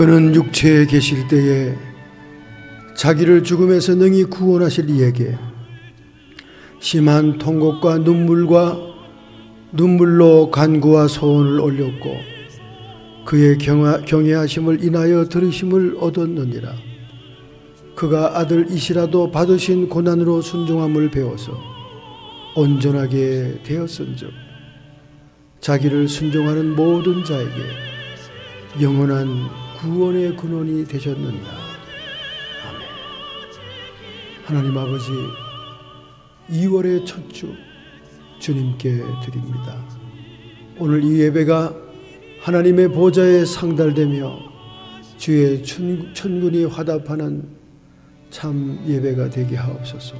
그는 육체에 계실 때에 자기를 죽음에서 능히 구원하실 이에게 심한 통곡과 눈물로 간구와 소원을 올렸고 그의 경외하심을 인하여 들으심을 얻었느니라. 그가 아들이시라도 받으신 고난으로 순종함을 배워서 온전하게 되었은즉 자기를 순종하는 모든 자에게 영원한 구원의 근원이 되셨느니라. 아멘. 하나님 아버지, 2월의 첫 주 주님께 드립니다. 오늘 이 예배가 하나님의 보좌에 상달되며 주의 천군이 화답하는 참 예배가 되게 하옵소서.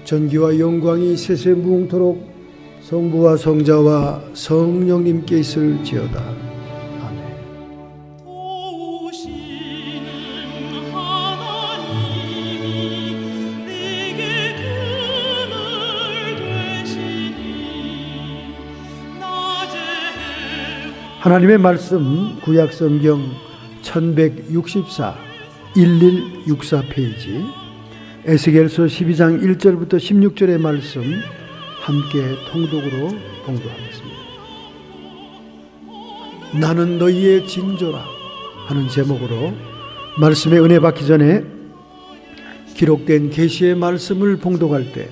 전기와 영광이 세세무궁토록 성부와 성자와 성령님께 있을지어다. 아멘. 하나님의 말씀 구약성경 1164 1164페이지 에스겔서 12장 1절부터 16절의 말씀 함께 통독으로 봉독하겠습니다. 나는 너희의 징조라 하는 제목으로 말씀에 은혜 받기 전에 기록된 계시의 말씀을 봉독할 때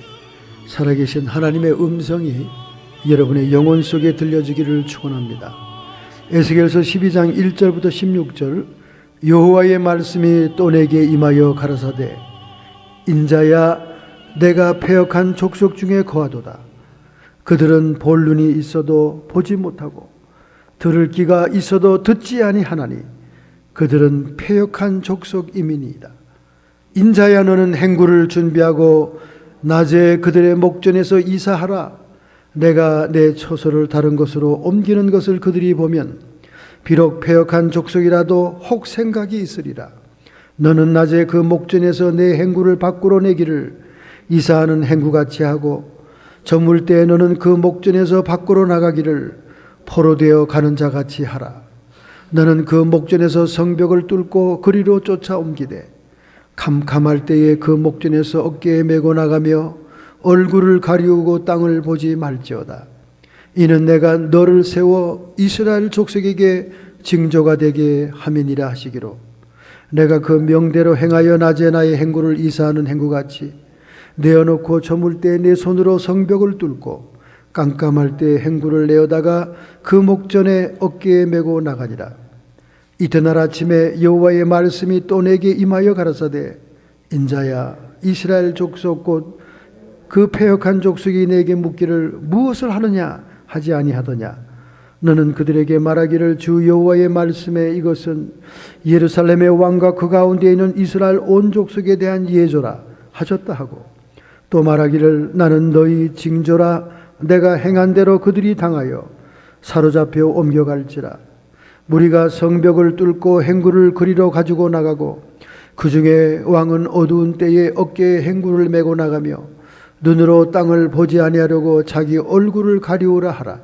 살아계신 하나님의 음성이 여러분의 영혼 속에 들려주기를 축원합니다. 에스겔서 12장 1절부터 16절 여호와의 말씀이 또 내게 임하여 가라사대 인자야 내가 패역한 족속 중에 거하도다. 그들은 볼 눈이 있어도 보지 못하고 들을 귀가 있어도 듣지 아니하나니 그들은 패역한 족속이미니이다. 인자야 너는 행구를 준비하고 낮에 그들의 목전에서 이사하라. 내가 내 처소를 다른 곳으로 옮기는 것을 그들이 보면 비록 패역한 족속이라도 혹 생각이 있으리라. 너는 낮에 그 목전에서 내 행구를 밖으로 내기를 이사하는 행구같이 하고 저물 때에 너는 그 목전에서 밖으로 나가기를 포로되어 가는 자같이 하라. 너는 그 목전에서 성벽을 뚫고 그리로 쫓아 옮기되 캄캄할 때에 그 목전에서 어깨에 메고 나가며 얼굴을 가리우고 땅을 보지 말지어다. 이는 내가 너를 세워 이스라엘 족속에게 징조가 되게 함이니라 하시기로 내가 그 명대로 행하여 낮에 나의 행구를 이사하는 행구같이 내어놓고 저물 때 내 손으로 성벽을 뚫고 깜깜할 때 행구를 내어다가 그 목전에 어깨에 메고 나가니라. 이튿날 아침에 여호와의 말씀이 또 내게 임하여 가라사대 인자야 이스라엘 족속 곧 그 패역한 족속이 내게 묻기를 무엇을 하느냐 하지 아니하더냐. 너는 그들에게 말하기를 주 여호와의 말씀에 이것은 예루살렘의 왕과 그 가운데 있는 이스라엘 온 족속에 대한 예조라 하셨다 하고 또 말하기를 나는 너희 징조라. 내가 행한 대로 그들이 당하여 사로잡혀 옮겨갈지라. 무리가 성벽을 뚫고 행구를 그리로 가지고 나가고 그 중에 왕은 어두운 때에 어깨에 행구를 메고 나가며 눈으로 땅을 보지 아니하려고 자기 얼굴을 가리우라 하라.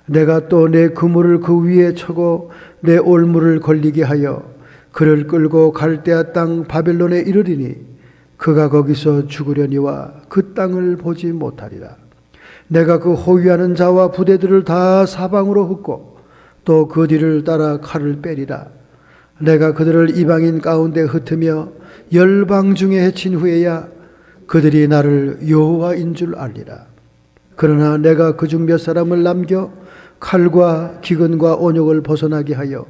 내가 또 내 그물을 그 위에 쳐고 내 올무를 걸리게 하여 그를 끌고 갈대아 땅 바벨론에 이르리니 그가 거기서 죽으려니와 그 땅을 보지 못하리라. 내가 그 호위하는 자와 부대들을 다 사방으로 흩고 또 그 뒤를 따라 칼을 빼리라. 내가 그들을 이방인 가운데 흩으며 열방 중에 해친 후에야 그들이 나를 여호와인 줄 알리라. 그러나 내가 그중 몇 사람을 남겨 칼과 기근과 온욕을 벗어나게 하여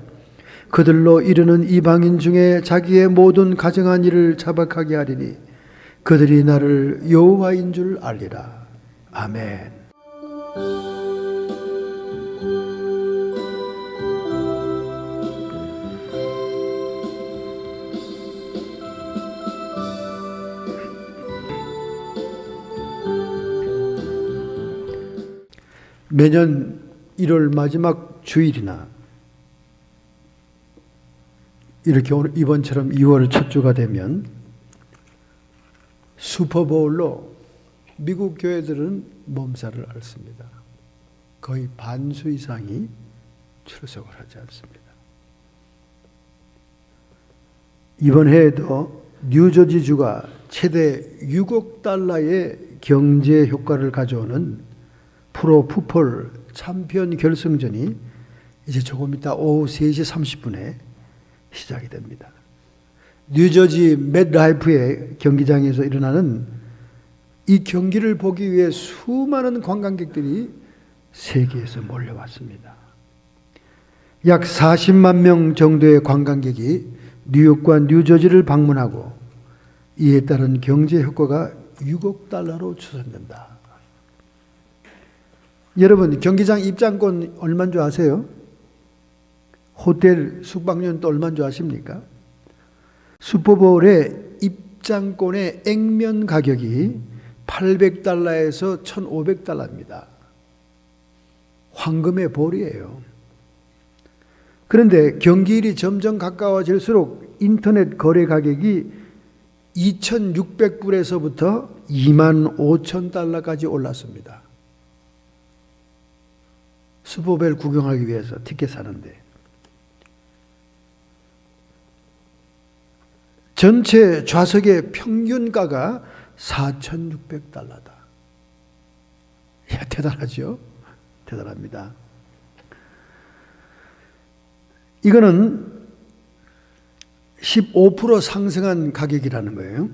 그들로 이르는 이방인 중에 자기의 모든 가정한 일을 자박하게 하리니 그들이 나를 여호와인 줄 알리라. 아멘. 매년 1월 마지막 주일이나 이렇게 오늘 이번처럼 2월 첫 주가 되면 슈퍼보울로 미국 교회들은 몸살을 앓습니다. 거의 반수 이상이 출석을 하지 않습니다. 이번 해에도 뉴저지주가 최대 6억 달러의 경제 효과를 가져오는 프로 풋볼 챔피언 결승전이 이제 조금 이따 오후 3시 30분에 시작이 됩니다. 뉴저지 맷라이프의 경기장에서 일어나는 이 경기를 보기 위해 수많은 관광객들이 세계에서 몰려왔습니다. 약 40만 명 정도의 관광객이 뉴욕과 뉴저지를 방문하고 이에 따른 경제 효과가 6억 달러로 추산된다. 여러분, 경기장 입장권 얼마인 줄 아세요? 호텔 숙박료는 또 얼마인 줄 아십니까? 슈퍼볼의 입장권의 액면 가격이 800달러에서 1,500달러입니다. 황금의 볼이에요. 그런데 경기일이 점점 가까워질수록 인터넷 거래 가격이 2,600불에서부터 25,000달러까지 올랐습니다. 슈퍼볼 구경하기 위해서 티켓 사는데. 전체 좌석의 평균가가 4,600달러다. 야, 대단하죠? 대단합니다. 이거는 15% 상승한 가격이라는 거예요.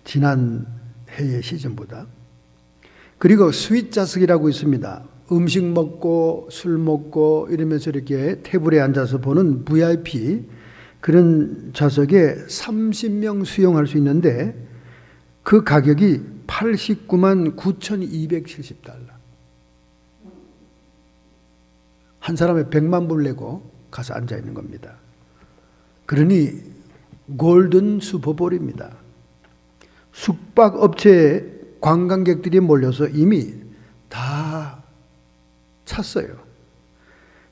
지난 해의 시즌보다. 그리고 스윗 좌석이라고 있습니다. 음식 먹고 술 먹고 이러면서 이렇게 테이블에 앉아서 보는 VIP 그런 좌석에 30명 수용할 수 있는데 그 가격이 89만 9,270달러. 한 사람에 100만 불 내고 가서 앉아 있는 겁니다. 그러니 골든 슈퍼볼입니다. 숙박업체에 관광객들이 몰려서 이미 다 찼어요.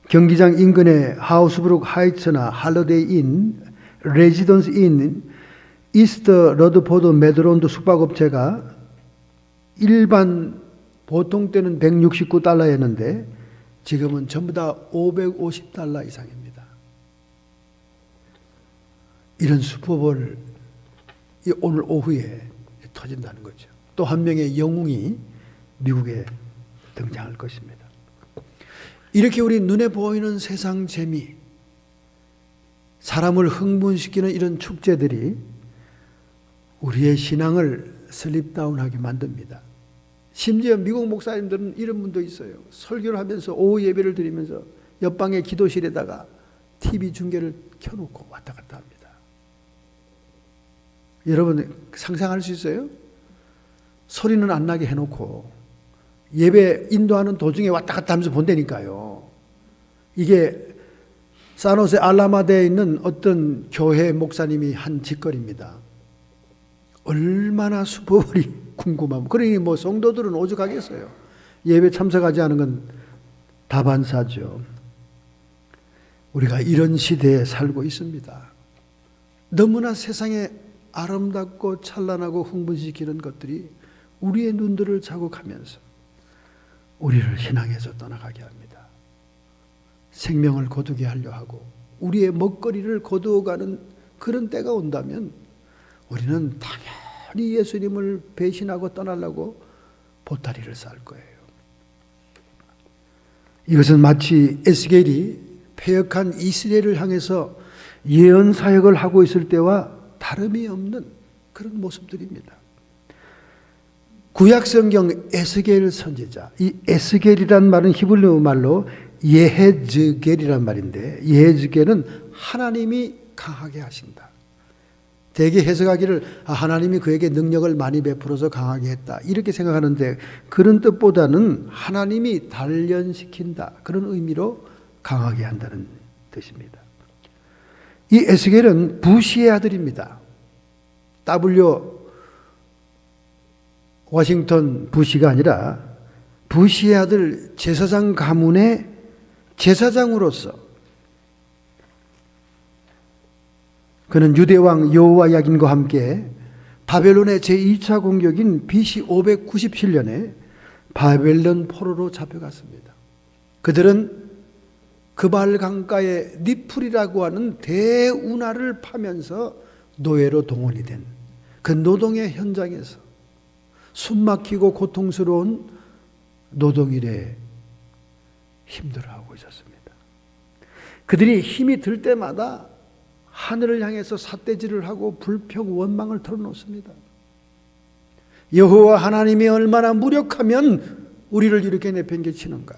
경기장 인근의 하우스브룩 하이츠나 할러데이 인, 레지던스 인, 이스터 러드포드 메드론드 숙박업체가 일반 보통 때는 169달러였는데 지금은 전부 다 550달러 이상입니다. 이런 슈퍼볼이 오늘 오후에 터진다는 거죠. 또 한 명의 영웅이 미국에 등장할 것입니다. 이렇게 우리 눈에 보이는 세상 재미, 사람을 흥분시키는 이런 축제들이 우리의 신앙을 슬립다운하게 만듭니다. 심지어 미국 목사님들은 이런 분도 있어요. 설교를 하면서 오후 예배를 드리면서 옆방의 기도실에다가 TV 중계를 켜놓고 왔다 갔다 합니다. 여러분 상상할 수 있어요? 소리는 안 나게 해놓고 예배 인도하는 도중에 왔다 갔다 하면서 본다니까요. 이게 산호세 알라마대에 있는 어떤 교회 목사님이 한 짓거리입니다. 얼마나 슈퍼볼이 궁금하면. 그러니 뭐 성도들은 오죽하겠어요. 예배 참석하지 않은 건 다반사죠. 우리가 이런 시대에 살고 있습니다. 너무나 세상에 아름답고 찬란하고 흥분시키는 것들이 우리의 눈들을 자극하면서 우리를 신앙에서 떠나가게 합니다. 생명을 거두게 하려 하고 우리의 먹거리를 거두어가는 그런 때가 온다면 우리는 당연히 예수님을 배신하고 떠나려고 보따리를 쌀 거예요. 이것은 마치 에스겔이 패역한 이스라엘을 향해서 예언 사역을 하고 있을 때와 다름이 없는 그런 모습들입니다. 구약 성경 에스겔 선지자, 이 에스겔이란 말은 히브리 말로 예헤즈겔이란 말인데 예헤즈겔은 하나님이 강하게 하신다. 대개 해석하기를 하나님이 그에게 능력을 많이 베풀어서 강하게 했다 이렇게 생각하는데 그런 뜻보다는 하나님이 단련시킨다 그런 의미로 강하게 한다는 뜻입니다. 이 에스겔은 부시의 아들입니다. W 워싱턴 부시가 아니라 부시의 아들 제사장 가문의 제사장으로서 그는 유대왕 여호야긴과 함께 바벨론의 제2차 공격인 BC 597년에 바벨론 포로로 잡혀갔습니다. 그들은 그발 강가의 니풀이라고 하는 대운하를 파면서 노예로 동원이 된 그 노동의 현장에서 숨막히고 고통스러운 노동일에 힘들어하고 있었습니다. 그들이 힘이 들 때마다 하늘을 향해서 삿대질을 하고 불평 원망을 털어놓습니다. 여호와 하나님이 얼마나 무력하면 우리를 이렇게 내팽개치는가.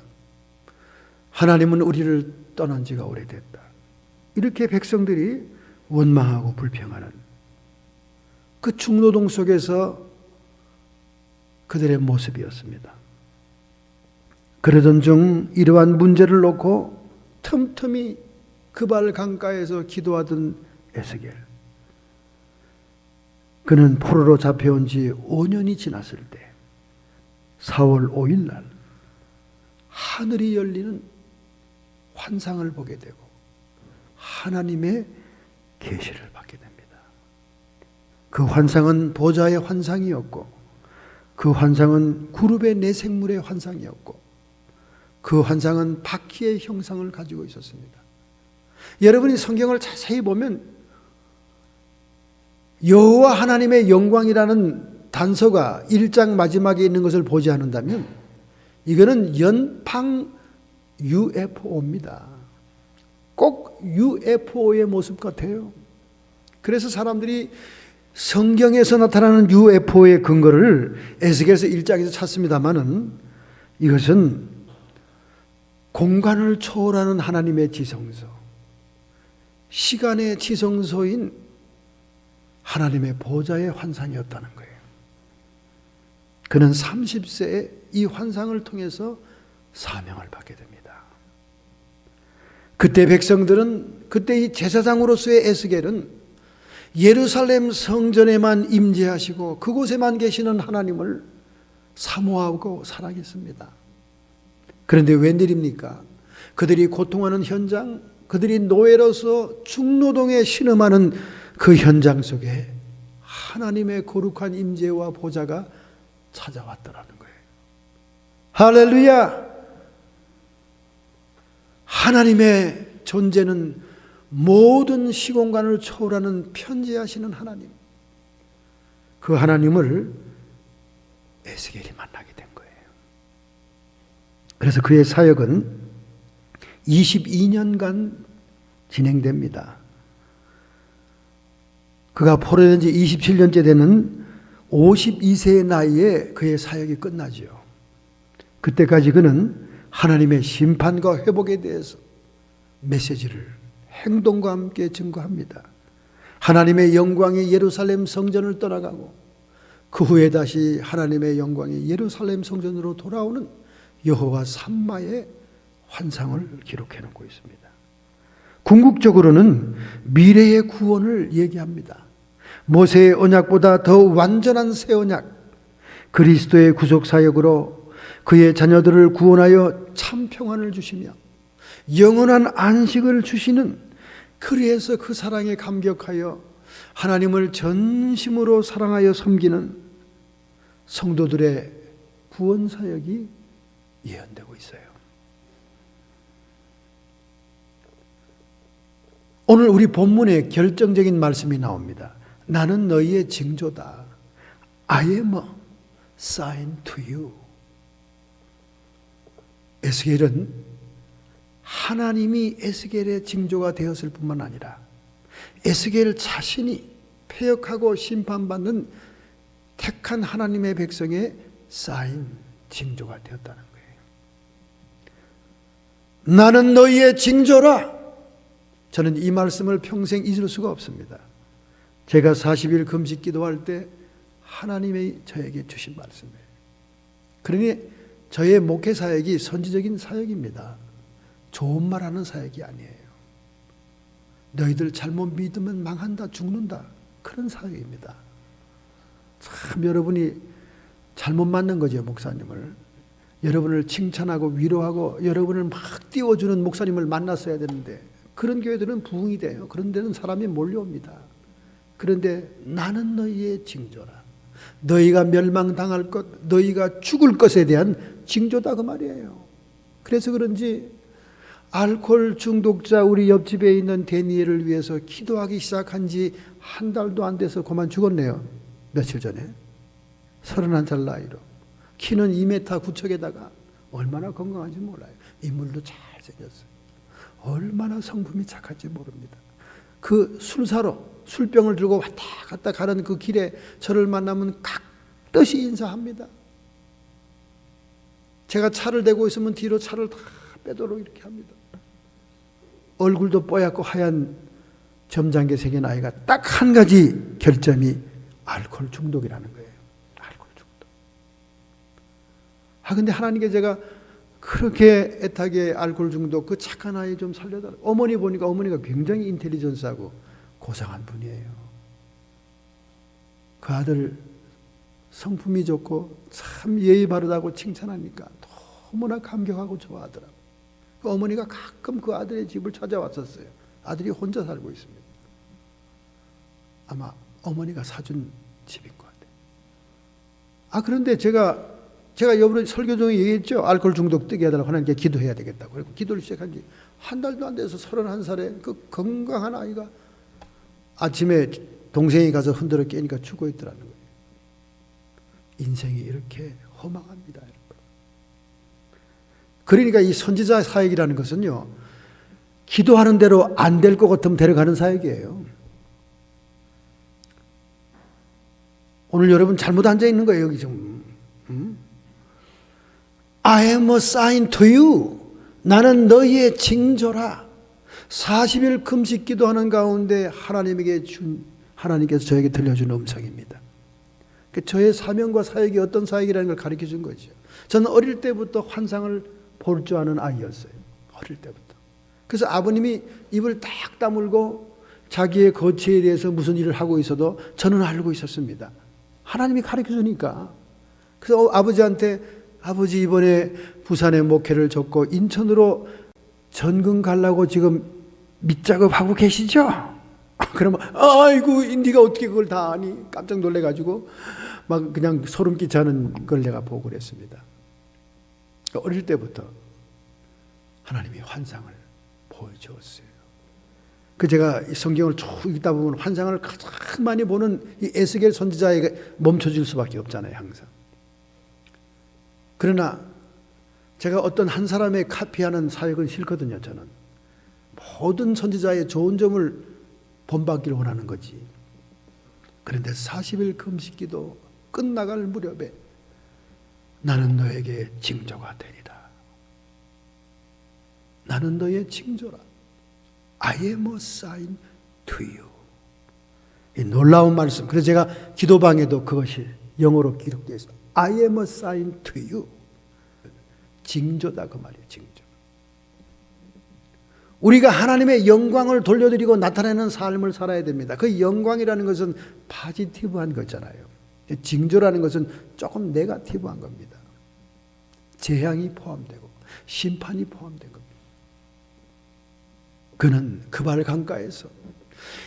하나님은 우리를 떠난 지가 오래됐다. 이렇게 백성들이 원망하고 불평하는 그 중노동 속에서 그들의 모습이었습니다. 그러던 중 이러한 문제를 놓고 틈틈이 그발 강가에서 기도하던 에스겔. 그는 포로로 잡혀온 지 5년이 지났을 때 4월 5일 날 하늘이 열리는 환상을 보게 되고 하나님의 계시를 받게 됩니다. 그 환상은 보좌의 환상이었고 그 환상은 그룹의 내생물의 환상이었고 그 환상은 바퀴의 형상을 가지고 있었습니다. 여러분이 성경을 자세히 보면 여호와 하나님의 영광이라는 단서가 1장 마지막에 있는 것을 보지 않는다면 이거는 연팡 UFO입니다. 꼭 UFO의 모습 같아요. 그래서 사람들이 성경에서 나타나는 UFO의 근거를 에스겔서 1장에서 찾습니다마는 이것은 공간을 초월하는 하나님의 지성소, 시간의 지성소인 하나님의 보좌의 환상이었다는 거예요. 그는 30세에 이 환상을 통해서 사명을 받게 됩니다. 그때 백성들은, 그때 이 제사장으로서의 에스겔은 예루살렘 성전에만 임재하시고 그곳에만 계시는 하나님을 사모하고 살아겠습니다. 그런데 웬일입니까? 그들이 고통하는 현장, 그들이 노예로서 중노동에 신음하는 그 현장 속에 하나님의 거룩한 임재와 보좌가 찾아왔더라는 거예요. 할렐루야! 하나님의 존재는 모든 시공간을 초월하는 편재하시는 하나님, 그 하나님을 에스겔이 만나게 된 거예요. 그래서 그의 사역은 22년간 진행됩니다. 그가 포로된 지 27년째 되는 52세의 나이에 그의 사역이 끝나지요. 그때까지 그는 하나님의 심판과 회복에 대해서 메시지를 행동과 함께 증거합니다. 하나님의 영광이 예루살렘 성전을 떠나가고 그 후에 다시 하나님의 영광이 예루살렘 성전으로 돌아오는 여호와 삼마의 환상을 기록해 놓고 있습니다. 궁극적으로는 미래의 구원을 얘기합니다. 모세의 언약보다 더 완전한 새 언약, 그리스도의 구속 사역으로 그의 자녀들을 구원하여 참 평안을 주시며 영원한 안식을 주시는, 그래서 그 사랑에 감격하여 하나님을 전심으로 사랑하여 섬기는 성도들의 구원 사역이 예언되고 있어요. 오늘 우리 본문에 결정적인 말씀이 나옵니다. 나는 너희의 징조다. I am a sign to you. 에스겔은 하나님이 에스겔의 징조가 되었을 뿐만 아니라 에스겔 자신이 패역하고 심판받는 택한 하나님의 백성의 사인, 징조가 되었다는 거예요. 나는 너희의 징조라. 저는 이 말씀을 평생 잊을 수가 없습니다. 제가 40일 금식 기도할 때 하나님이 저에게 주신 말씀이에요. 그러니 저의 목회 사역이 선지적인 사역입니다. 좋은 말하는 사역이 아니에요. 너희들 잘못 믿으면 망한다, 죽는다, 그런 사역입니다. 참 여러분이 잘못 만난 거죠, 목사님을. 여러분을 칭찬하고 위로하고 여러분을 막 띄워주는 목사님을 만났어야 되는데 그런 교회들은 부흥이 돼요. 그런 데는 사람이 몰려옵니다. 그런데 나는 너희의 징조라. 너희가 멸망당할 것, 너희가 죽을 것에 대한 징조다, 그 말이에요. 그래서 그런지 알코올 중독자 우리 옆집에 있는 데니엘을 위해서 기도하기 시작한 지 한 달도 안 돼서 그만 죽었네요. 며칠 전에. 31살 나이로. 키는 2m 9척에다가 얼마나 건강한지 몰라요. 인물도 잘생겼어요. 얼마나 성품이 착할지 모릅니다. 그 술사로 술병을 들고 왔다 갔다 가는 그 길에 저를 만나면 각듯이 인사합니다. 제가 차를 대고 있으면 뒤로 차를 다 빼도록 이렇게 합니다. 얼굴도 뽀얗고 하얀 점잖게 생긴 아이가 딱 한 가지 결점이 알코올 중독이라는 거예요. 알코올 중독. 근데 하나님께 제가 그렇게 애타게 알코올 중독 그 착한 아이 좀 살려달라고. 어머니 보니까 어머니가 굉장히 인텔리전스하고 고상한 분이에요. 그 아들 성품이 좋고 참 예의 바르다고 칭찬하니까 너무나 감격하고 좋아하더라고요. 그 어머니가 가끔 그 아들의 집을 찾아왔었어요. 아들이 혼자 살고 있습니다. 아마 어머니가 사준 집인 것 같아요. 그런데 제가 여러분 설교 중에 얘기했죠. 알코올 중독 뜨게 해달라고 하나님께 기도해야 되겠다고. 그리고 기도를 시작한 지 한 달도 안 돼서 31살에 그 건강한 아이가 아침에 동생이 가서 흔들어 깨니까 죽어 있더라는 거예요. 인생이 이렇게 허망합니다. 그러니까 이 선지자 사역이라는 것은요, 기도하는 대로 안 될 것 같으면 데려가는 사역이에요. 오늘 여러분 잘못 앉아 있는 거예요, 여기 지금. I am a sign to you. 나는 너희의 징조라. 40일 금식 기도하는 가운데 하나님께서 저에게 들려준 음성입니다. 저의 사명과 사역이 어떤 사역이라는 걸 가르쳐 준 거죠. 저는 어릴 때부터 환상을 볼 줄 아는 아이였어요. 어릴 때부터. 그래서 아버님이 입을 딱 다물고 자기의 거취에 대해서 무슨 일을 하고 있어도 저는 알고 있었습니다. 하나님이 가르쳐 주니까. 그래서 아버지한테 아버지 이번에 부산에 목회를 접고 인천으로 전근 가려고 지금 밑작업하고 계시죠? 그러면 아이고 네가 어떻게 그걸 다 아니? 깜짝 놀래가지고 막 그냥 소름 끼치는 걸 내가 보고 그랬습니다. 어릴 때부터 하나님이 환상을 보여주었어요. 제가 성경을 쭉 읽다 보면 환상을 가장 많이 보는 이 에스겔 선지자에게 멈춰질 수밖에 없잖아요, 항상. 그러나 제가 어떤 한 사람의 카피하는 사역은 싫거든요, 저는. 모든 선지자의 좋은 점을 본받기를 원하는 거지. 그런데 40일 금식기도 끝나갈 무렵에 나는 너에게 징조가 되리라. 나는 너의 징조라. I am a sign to you. 이 놀라운 말씀. 그래서 제가 기도방에도 그것이 영어로 기록되어 있습니다. I am a sign to you. 징조다 그 말이에요. 징조. 우리가 하나님의 영광을 돌려드리고 나타내는 삶을 살아야 됩니다. 그 영광이라는 것은 파지티브한 거잖아요. 징조라는 것은 조금 네거티브한 겁니다. 재앙이 포함되고 심판이 포함된 겁니다. 그는 그발 강가에서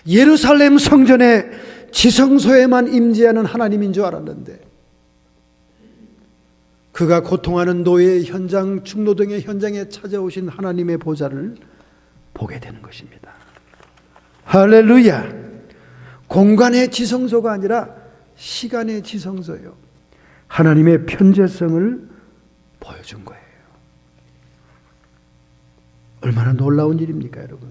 예루살렘 성전의 지성소에만 임재하는 하나님인 줄 알았는데 그가 고통하는 노예의 현장, 중노동의 현장에 찾아오신 하나님의 보좌를 보게 되는 것입니다. 할렐루야! 공간의 지성소가 아니라 시간의 지성소예요. 하나님의 편재성을 보여준 거예요. 얼마나 놀라운 일입니까, 여러분?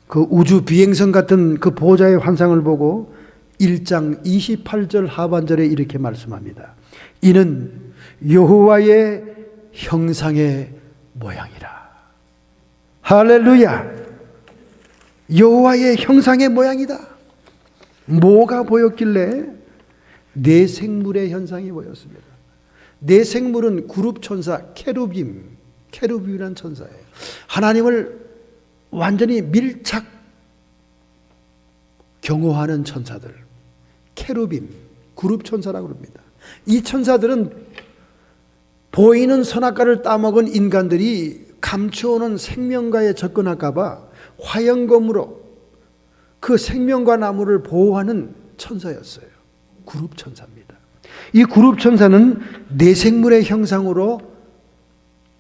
그 우주 비행선 같은 그 보좌의 환상을 보고 1장 28절 하반절에 이렇게 말씀합니다. 이는 여호와의 형상의 모양이라. 할렐루야! 여호와의 형상의 모양이다. 뭐가 보였길래? 네 생물의 현상이 보였습니다. 네 생물은 그룹 천사 케루빔이라는 천사예요. 하나님을 완전히 밀착 경호하는 천사들, 케루빔, 그룹 천사라고 합니다. 이 천사들은 보이는 선악과를 따먹은 인간들이 감추어오는 생명과에 접근할까 봐 화영검으로 그 생명과 나무를 보호하는 천사였어요. 그룹 천사입니다. 이 그룹 천사는 네 생물의 형상으로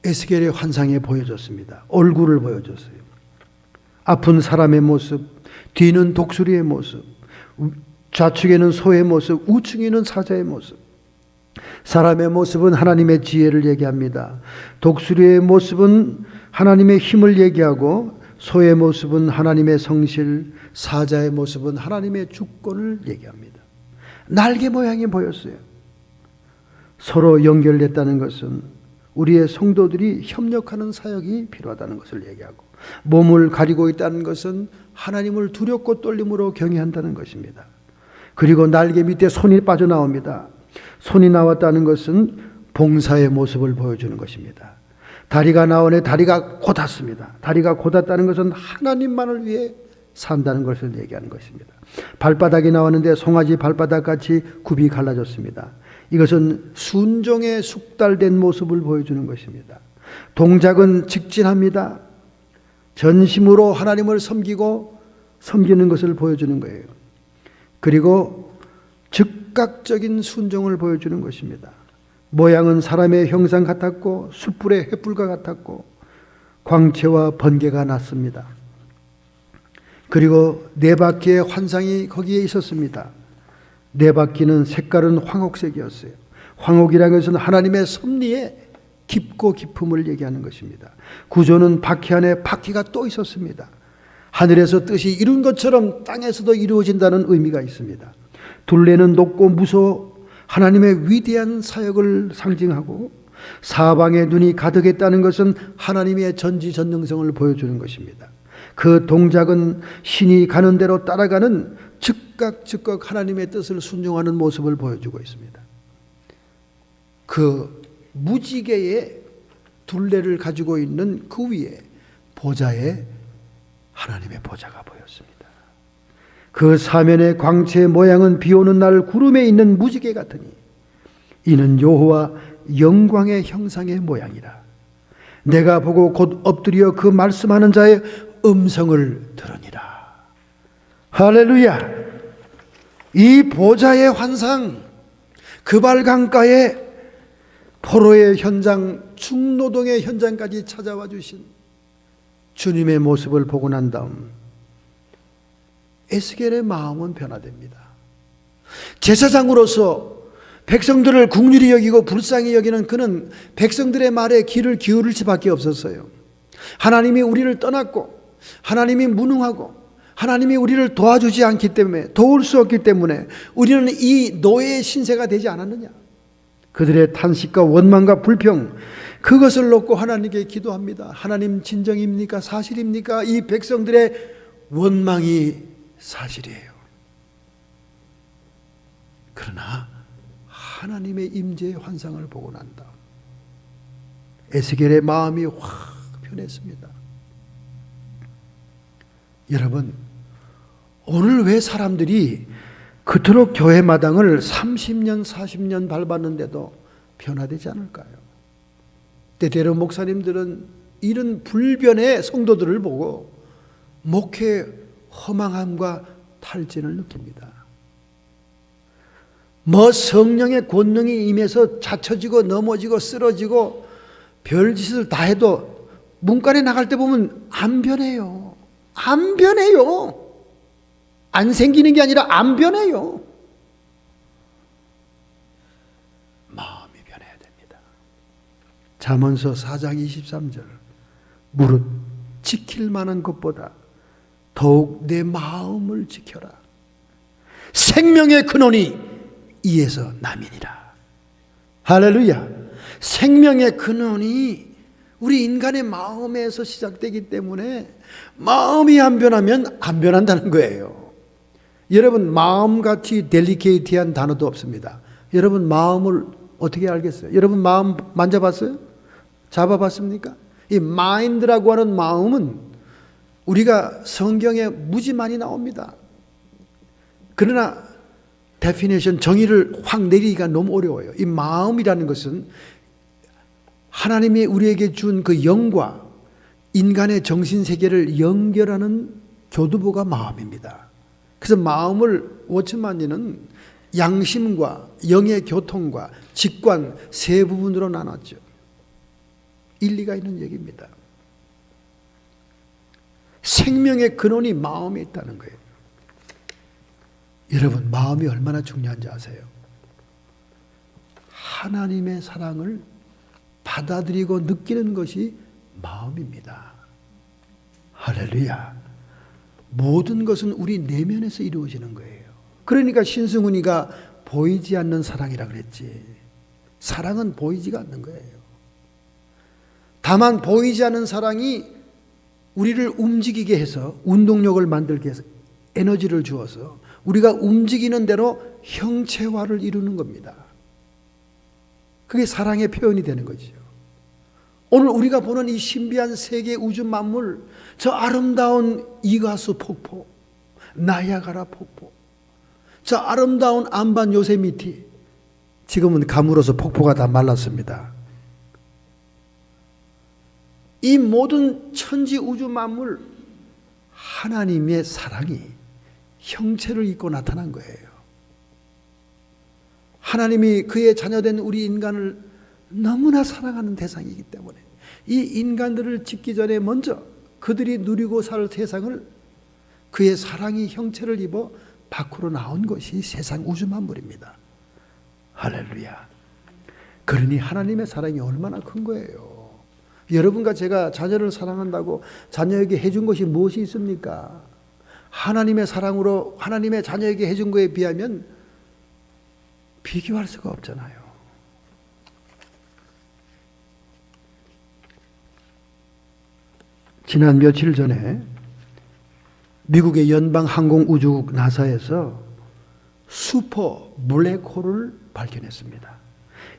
에스겔의 환상에 보여줬습니다. 얼굴을 보여줬어요. 아픈 사람의 모습, 뒤는 독수리의 모습, 좌측에는 소의 모습, 우측에는 사자의 모습. 사람의 모습은 하나님의 지혜를 얘기합니다. 독수리의 모습은 하나님의 힘을 얘기하고, 소의 모습은 하나님의 성실, 사자의 모습은 하나님의 주권을 얘기합니다. 날개 모양이 보였어요. 서로 연결됐다는 것은 우리의 성도들이 협력하는 사역이 필요하다는 것을 얘기하고, 몸을 가리고 있다는 것은 하나님을 두렵고 떨림으로 경외한다는 것입니다. 그리고 날개 밑에 손이 빠져나옵니다. 손이 나왔다는 것은 봉사의 모습을 보여주는 것입니다. 다리가 나오네. 다리가 곧았습니다. 다리가 곧았다는 것은 하나님만을 위해 산다는 것을 얘기하는 것입니다. 발바닥이 나왔는데 송아지 발바닥같이 굽이 갈라졌습니다. 이것은 순종에 숙달된 모습을 보여주는 것입니다. 동작은 직진합니다. 전심으로 하나님을 섬기는 것을 보여주는 거예요. 그리고 즉각적인 순종을 보여주는 것입니다. 모양은 사람의 형상 같았고, 숯불의 횃불과 같았고, 광채와 번개가 났습니다. 그리고 네 바퀴의 환상이 거기에 있었습니다. 네 바퀴는 색깔은 황옥색이었어요. 황옥이라는 것은 하나님의 섭리의 깊고 깊음을 얘기하는 것입니다. 구조는 바퀴 안에 바퀴가 또 있었습니다. 하늘에서 뜻이 이룬 것처럼 땅에서도 이루어진다는 의미가 있습니다. 둘레는 높고 무서워 하나님의 위대한 사역을 상징하고, 사방에 눈이 가득했다는 것은 하나님의 전지전능성을 보여주는 것입니다. 그 동작은 신이 가는 대로 따라가는 즉각 하나님의 뜻을 순종하는 모습을 보여주고 있습니다. 그 무지개의 둘레를 가지고 있는 그 위에 보좌에 하나님의 보좌가 보였습니다. 그 사면의 광채의 모양은 비오는 날 구름에 있는 무지개 같으니 이는 여호와 영광의 형상의 모양이라. 내가 보고 곧 엎드려 그 말씀하는 자의 음성을 들으니라. 할렐루야. 이 보좌의 환상, 그발강가의 포로의 현장, 중노동의 현장까지 찾아와 주신 주님의 모습을 보고 난 다음 에스겔의 마음은 변화됩니다. 제사장으로서 백성들을 긍휼히 여기고 불쌍히 여기는 그는 백성들의 말에 귀를 기울일 수밖에 없었어요. 하나님이 우리를 떠났고, 하나님이 무능하고, 하나님이 우리를 도와주지 않기 때문에, 도울 수 없기 때문에 우리는 이 노예의 신세가 되지 않았느냐. 그들의 탄식과 원망과 불평, 그것을 놓고 하나님께 기도합니다. 하나님 진정입니까? 사실입니까? 이 백성들의 원망이 사실이에요. 그러나 하나님의 임재의 환상을 보고 난다. 에스겔의 마음이 확 변했습니다. 여러분, 오늘 왜 사람들이 그토록 교회 마당을 30년 40년 밟았는데도 변화되지 않을까요? 때때로 목사님들은 이런 불변의 성도들을 보고 목회 허망함과 탈진을 느낍니다. 성령의 권능이 임해서 자처지고 넘어지고 쓰러지고 별짓을 다 해도 문간에 나갈 때 보면 안 변해요. 안 변해요. 안 생기는 게 아니라 안 변해요. 마음이 변해야 됩니다. 잠언서 4장 23절, 무릇 지킬 만한 것보다 더욱 내 마음을 지켜라. 생명의 근원이 이에서 남이니라. 할렐루야. 생명의 근원이 우리 인간의 마음에서 시작되기 때문에 마음이 안 변하면 안 변한다는 거예요. 여러분, 마음같이 델리케이트한 단어도 없습니다. 여러분 마음을 어떻게 알겠어요? 여러분 마음 만져봤어요? 잡아봤습니까? 이 마인드라고 하는 마음은 우리가 성경에 무지 많이 나옵니다. 그러나 데피니션, 정의를 확 내리기가 너무 어려워요. 이 마음이라는 것은 하나님이 우리에게 준 그 영과 인간의 정신세계를 연결하는 교두보가 마음입니다. 그래서 마음을 워츠만리는 양심과 영의 교통과 직관 세 부분으로 나눴죠. 일리가 있는 얘기입니다. 생명의 근원이 마음에 있다는 거예요. 여러분, 마음이 얼마나 중요한지 아세요? 하나님의 사랑을 받아들이고 느끼는 것이 마음입니다. 할렐루야. 모든 것은 우리 내면에서 이루어지는 거예요. 그러니까 신승훈이가 보이지 않는 사랑이라 그랬지. 사랑은 보이지가 않는 거예요. 다만 보이지 않는 사랑이 우리를 움직이게 해서, 운동력을 만들게 해서, 에너지를 주어서 우리가 움직이는 대로 형체화를 이루는 겁니다. 그게 사랑의 표현이 되는 거죠. 오늘 우리가 보는 이 신비한 세계 우주 만물, 저 아름다운 이가수 폭포, 나야가라 폭포, 저 아름다운 안반 요세미티, 지금은 가물어서 폭포가 다 말랐습니다. 이 모든 천지 우주 만물, 하나님의 사랑이 형체를 입고 나타난 거예요. 하나님이 그의 자녀된 우리 인간을 너무나 사랑하는 대상이기 때문에 이 인간들을 짓기 전에 먼저 그들이 누리고 살 세상을 그의 사랑이 형체를 입어 밖으로 나온 것이 세상 우주 만물입니다. 할렐루야. 그러니 하나님의 사랑이 얼마나 큰 거예요. 여러분과 제가 자녀를 사랑한다고 자녀에게 해준 것이 무엇이 있습니까? 하나님의 사랑으로 하나님의 자녀에게 해준 것에 비하면 비교할 수가 없잖아요. 지난 며칠 전에 미국의 연방항공우주국 나사에서 슈퍼 블랙홀을 발견했습니다.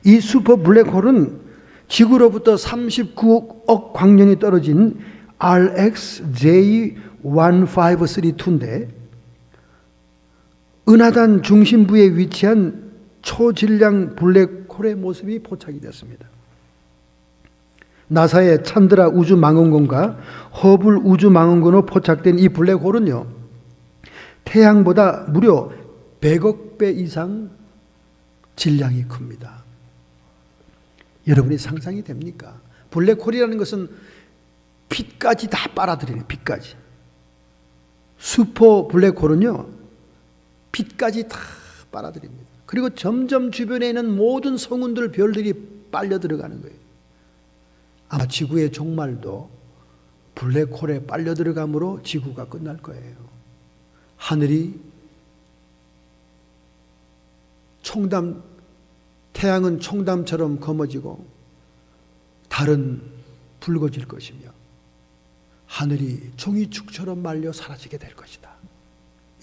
이 슈퍼 블랙홀은 지구로부터 39억 광년이 떨어진 RxJ1532인데 은하단 중심부에 위치한 초질량 블랙홀의 모습이 포착이 됐습니다. 나사의 찬드라 우주망원경과 허블 우주망원경으로 포착된 이 블랙홀은요, 태양보다 무려 100억 배 이상 질량이 큽니다. 여러분이 상상이 됩니까? 블랙홀이라는 것은 빛까지 다 빨아들이는, 빛까지. 슈퍼 블랙홀은요, 빛까지 다 빨아들입니다. 그리고 점점 주변에 있는 모든 성운들, 별들이 빨려 들어가는 거예요. 아마 지구의 종말도 블랙홀에 빨려 들어감으로 지구가 끝날 거예요. 하늘이 태양은 총담처럼 검어지고 달은 붉어질 것이며 하늘이 종이축처럼 말려 사라지게 될 것이다.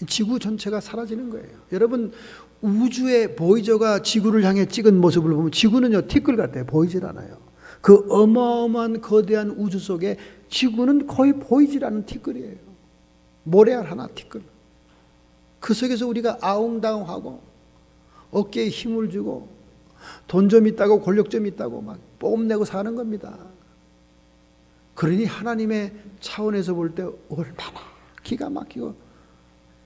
지구 전체가 사라지는 거예요. 여러분, 우주의 보이저가 지구를 향해 찍은 모습을 보면 지구는요, 티끌 같아요. 보이질 않아요. 그 어마어마한 거대한 우주 속에 지구는 거의 보이질 않는 티끌이에요. 모래알 하나 티끌. 그 속에서 우리가 아웅다웅하고 어깨에 힘을 주고 돈 좀 있다고 권력 좀 있다고 막 뽐내고 사는 겁니다. 그러니 하나님의 차원에서 볼 때 얼마나 기가 막히고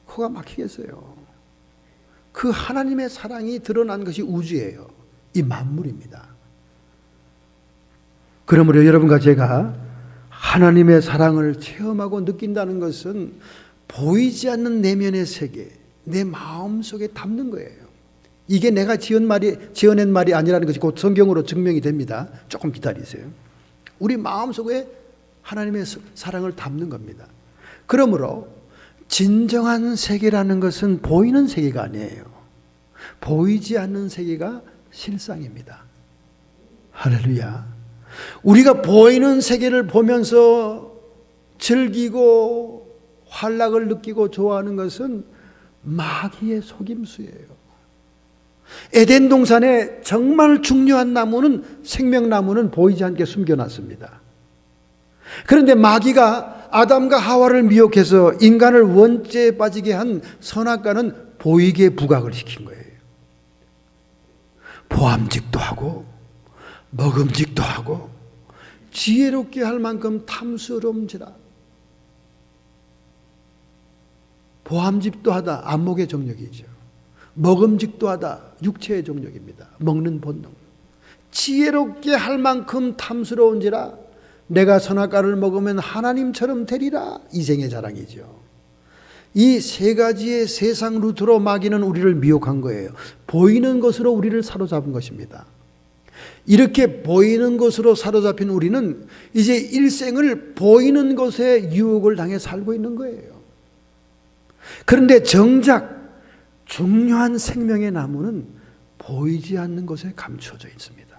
코가 막히겠어요. 그 하나님의 사랑이 드러난 것이 우주예요. 이 만물입니다. 그러므로 여러분과 제가 하나님의 사랑을 체험하고 느낀다는 것은 보이지 않는 내면의 세계, 내 마음속에 담는 거예요. 이게 내가 지어낸 말이 아니라는 것이 곧 성경으로 증명이 됩니다. 조금 기다리세요. 우리 마음속에 하나님의 사랑을 담는 겁니다. 그러므로 진정한 세계라는 것은 보이는 세계가 아니에요. 보이지 않는 세계가 실상입니다. 할렐루야. 우리가 보이는 세계를 보면서 즐기고 환락을 느끼고 좋아하는 것은 마귀의 속임수예요. 에덴 동산에 정말 중요한 나무는, 생명나무는 보이지 않게 숨겨놨습니다. 그런데 마귀가 아담과 하와를 미혹해서 인간을 원죄에 빠지게 한 선악과는 보이게 부각을 시킨 거예요. 보암직도 하고 먹음직도 하고 지혜롭게 할 만큼 탐스러움지라. 보암직도 하다 안목의 정력이죠. 먹음직도 하다 육체의 정력입니다. 먹는 본능. 지혜롭게 할 만큼 탐스러운지라 내가 선악과를 먹으면 하나님처럼 되리라. 이생의 자랑이죠. 이 세 가지의 세상 루트로 마귀는 우리를 미혹한 거예요. 보이는 것으로 우리를 사로잡은 것입니다. 이렇게 보이는 것으로 사로잡힌 우리는 이제 일생을 보이는 것에 유혹을 당해 살고 있는 거예요. 그런데 정작 중요한 생명의 나무는 보이지 않는 것에 감추어져 있습니다.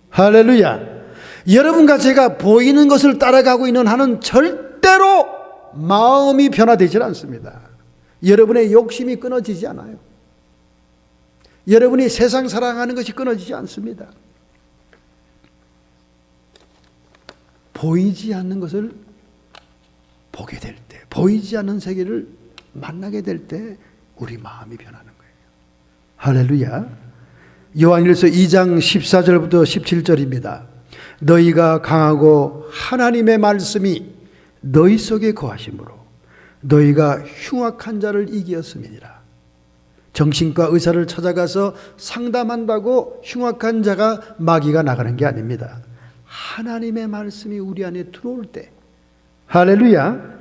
할렐루야. 여러분과 제가 보이는 것을 따라가고 있는 한은 절대로 마음이 변화되질 않습니다. 여러분의 욕심이 끊어지지 않아요. 여러분이 세상 사랑하는 것이 끊어지지 않습니다. 보이지 않는 것을 보게 될 때, 보이지 않는 세계를 만나게 될 때 우리 마음이 변하는 거예요. 할렐루야. 요한일서 2장 14절부터 17절입니다. 너희가 강하고 하나님의 말씀이 너희 속에 거하심으로 너희가 흉악한 자를 이기었음이니라. 정신과 의사를 찾아가서 상담한다고 흉악한 자가 마귀가 나가는 게 아닙니다. 하나님의 말씀이 우리 안에 들어올 때, 할렐루야,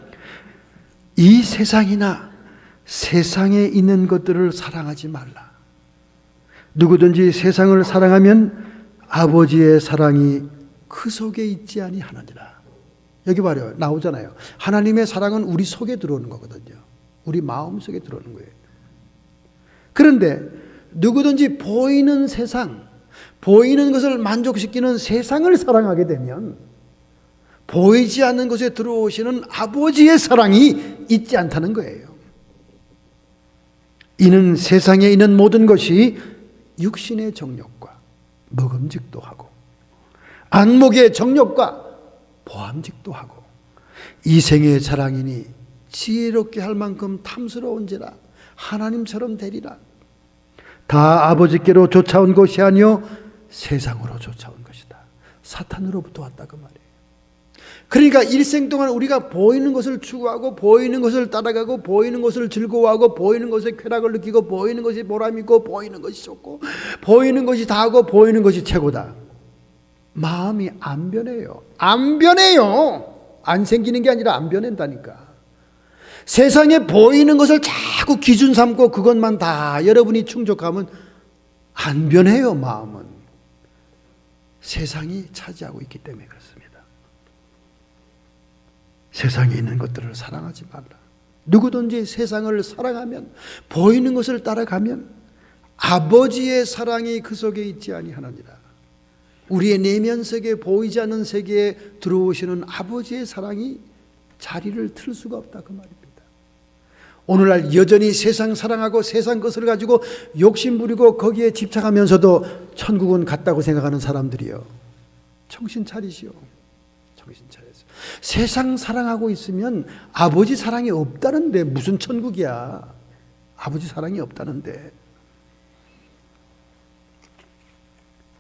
이 세상이나 세상에 있는 것들을 사랑하지 말라. 누구든지 세상을 사랑하면 아버지의 사랑이 그 속에 있지 아니하느니라. 여기 봐요. 나오잖아요. 하나님의 사랑은 우리 속에 들어오는 거거든요. 우리 마음 속에 들어오는 거예요. 그런데 누구든지 보이는 세상, 보이는 것을 만족시키는 세상을 사랑하게 되면 보이지 않는 것에 들어오시는 아버지의 사랑이 있지 않다는 거예요. 이는 세상에 있는 모든 것이 육신의 정욕과 먹음직도 하고 안목의 정욕과 보암직도 하고 이생의 자랑이니 지혜롭게 할 만큼 탐스러운지라 하나님처럼 되리라. 다 아버지께로 쫓아온 것이 아니요 세상으로 쫓아온 것이다. 사탄으로부터 왔다 그 말이에요. 그러니까 일생 동안 우리가 보이는 것을 추구하고 보이는 것을 따라가고 보이는 것을 즐거워하고 보이는 것에 쾌락을 느끼고 보이는 것이 보람있고 보이는 것이 좋고 보이는 것이 다하고 보이는 것이 최고다. 마음이 안 변해요. 안 변해요. 안 생기는 게 아니라 안 변한다니까. 세상에 보이는 것을 자꾸 기준 삼고 그것만 다 여러분이 충족하면 안 변해요. 마음은 세상이 차지하고 있기 때문에 그렇습니다. 세상에 있는 것들을 사랑하지 말라. 누구든지 세상을 사랑하면 보이는 것을 따라가면 아버지의 사랑이 그 속에 있지 아니하느니라. 우리의 내면 세계에 보이지 않는 세계에 들어오시는 아버지의 사랑이 자리를 틀 수가 없다 그 말입니다. 오늘날 여전히 세상 사랑하고 세상 것을 가지고 욕심 부리고 거기에 집착하면서도 천국은 같다고 생각하는 사람들이요, 정신 차리시오. 정신 차려서 세상 사랑하고 있으면 아버지 사랑이 없다는데 무슨 천국이야. 아버지 사랑이 없다는데.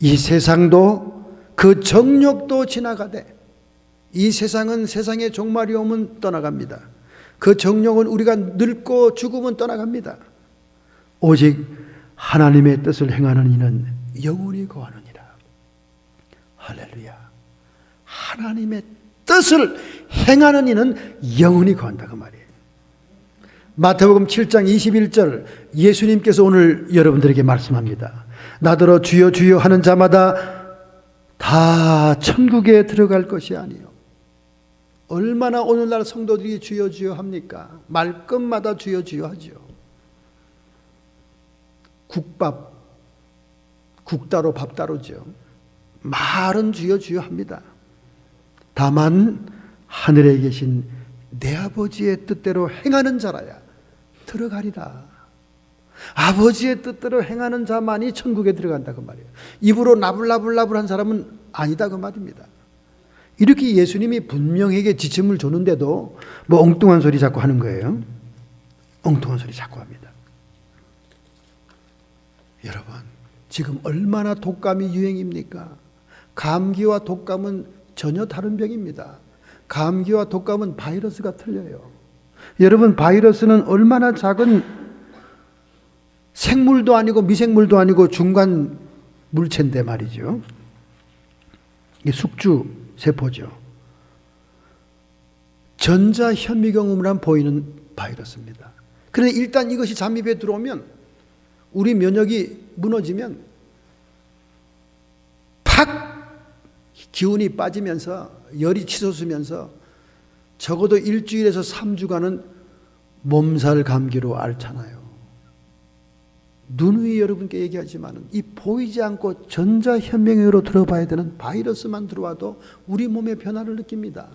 이 세상도 그 정욕도 지나가되 이 세상은 세상의 종말이 오면 떠나갑니다. 그 정욕은 우리가 늙고 죽으면 떠나갑니다. 오직 하나님의 뜻을 행하는 이는 영원히 거하느니라. 할렐루야. 하나님의 뜻을 행하는 이는 영원히 거한다 그 말이에요. 마태복음 7장 21절 예수님께서 오늘 여러분들에게 말씀합니다. 나더러 주여 주여 하는 자마다 다 천국에 들어갈 것이 아니요. 얼마나 오늘날 성도들이 주여 주여 합니까? 말끝마다 주여 주여 하죠. 국밥, 국따로 밥따로죠. 말은 주여 주여 합니다. 다만 하늘에 계신 내 아버지의 뜻대로 행하는 자라야 들어가리라. 아버지의 뜻대로 행하는 자만이 천국에 들어간다 그 말이에요. 입으로 나불나불나불한 사람은 아니다 그 말입니다. 이렇게 예수님이 분명하게 지침을 줬는데도 뭐 엉뚱한 소리 자꾸 하는 거예요. 엉뚱한 소리 자꾸 합니다. 여러분, 지금 얼마나 독감이 유행입니까? 감기와 독감은 전혀 다른 병입니다. 감기와 독감은 바이러스가 틀려요. 여러분, 바이러스는 얼마나 작은 생물도 아니고 미생물도 아니고 중간 물체인데 말이죠. 이게 숙주 세포죠. 전자현미경으로만 보이는 바이러스입니다. 그런데 일단 이것이 잠입에 들어오면 우리 면역이 무너지면 팍 기운이 빠지면서 열이 치솟으면서 적어도 일주일에서 3주간은 몸살 감기로 앓잖아요. 누누이 여러분께 얘기하지만 이 보이지 않고 전자현미경으로 들어봐야 되는 바이러스만 들어와도 우리 몸의 변화를 느낍니다.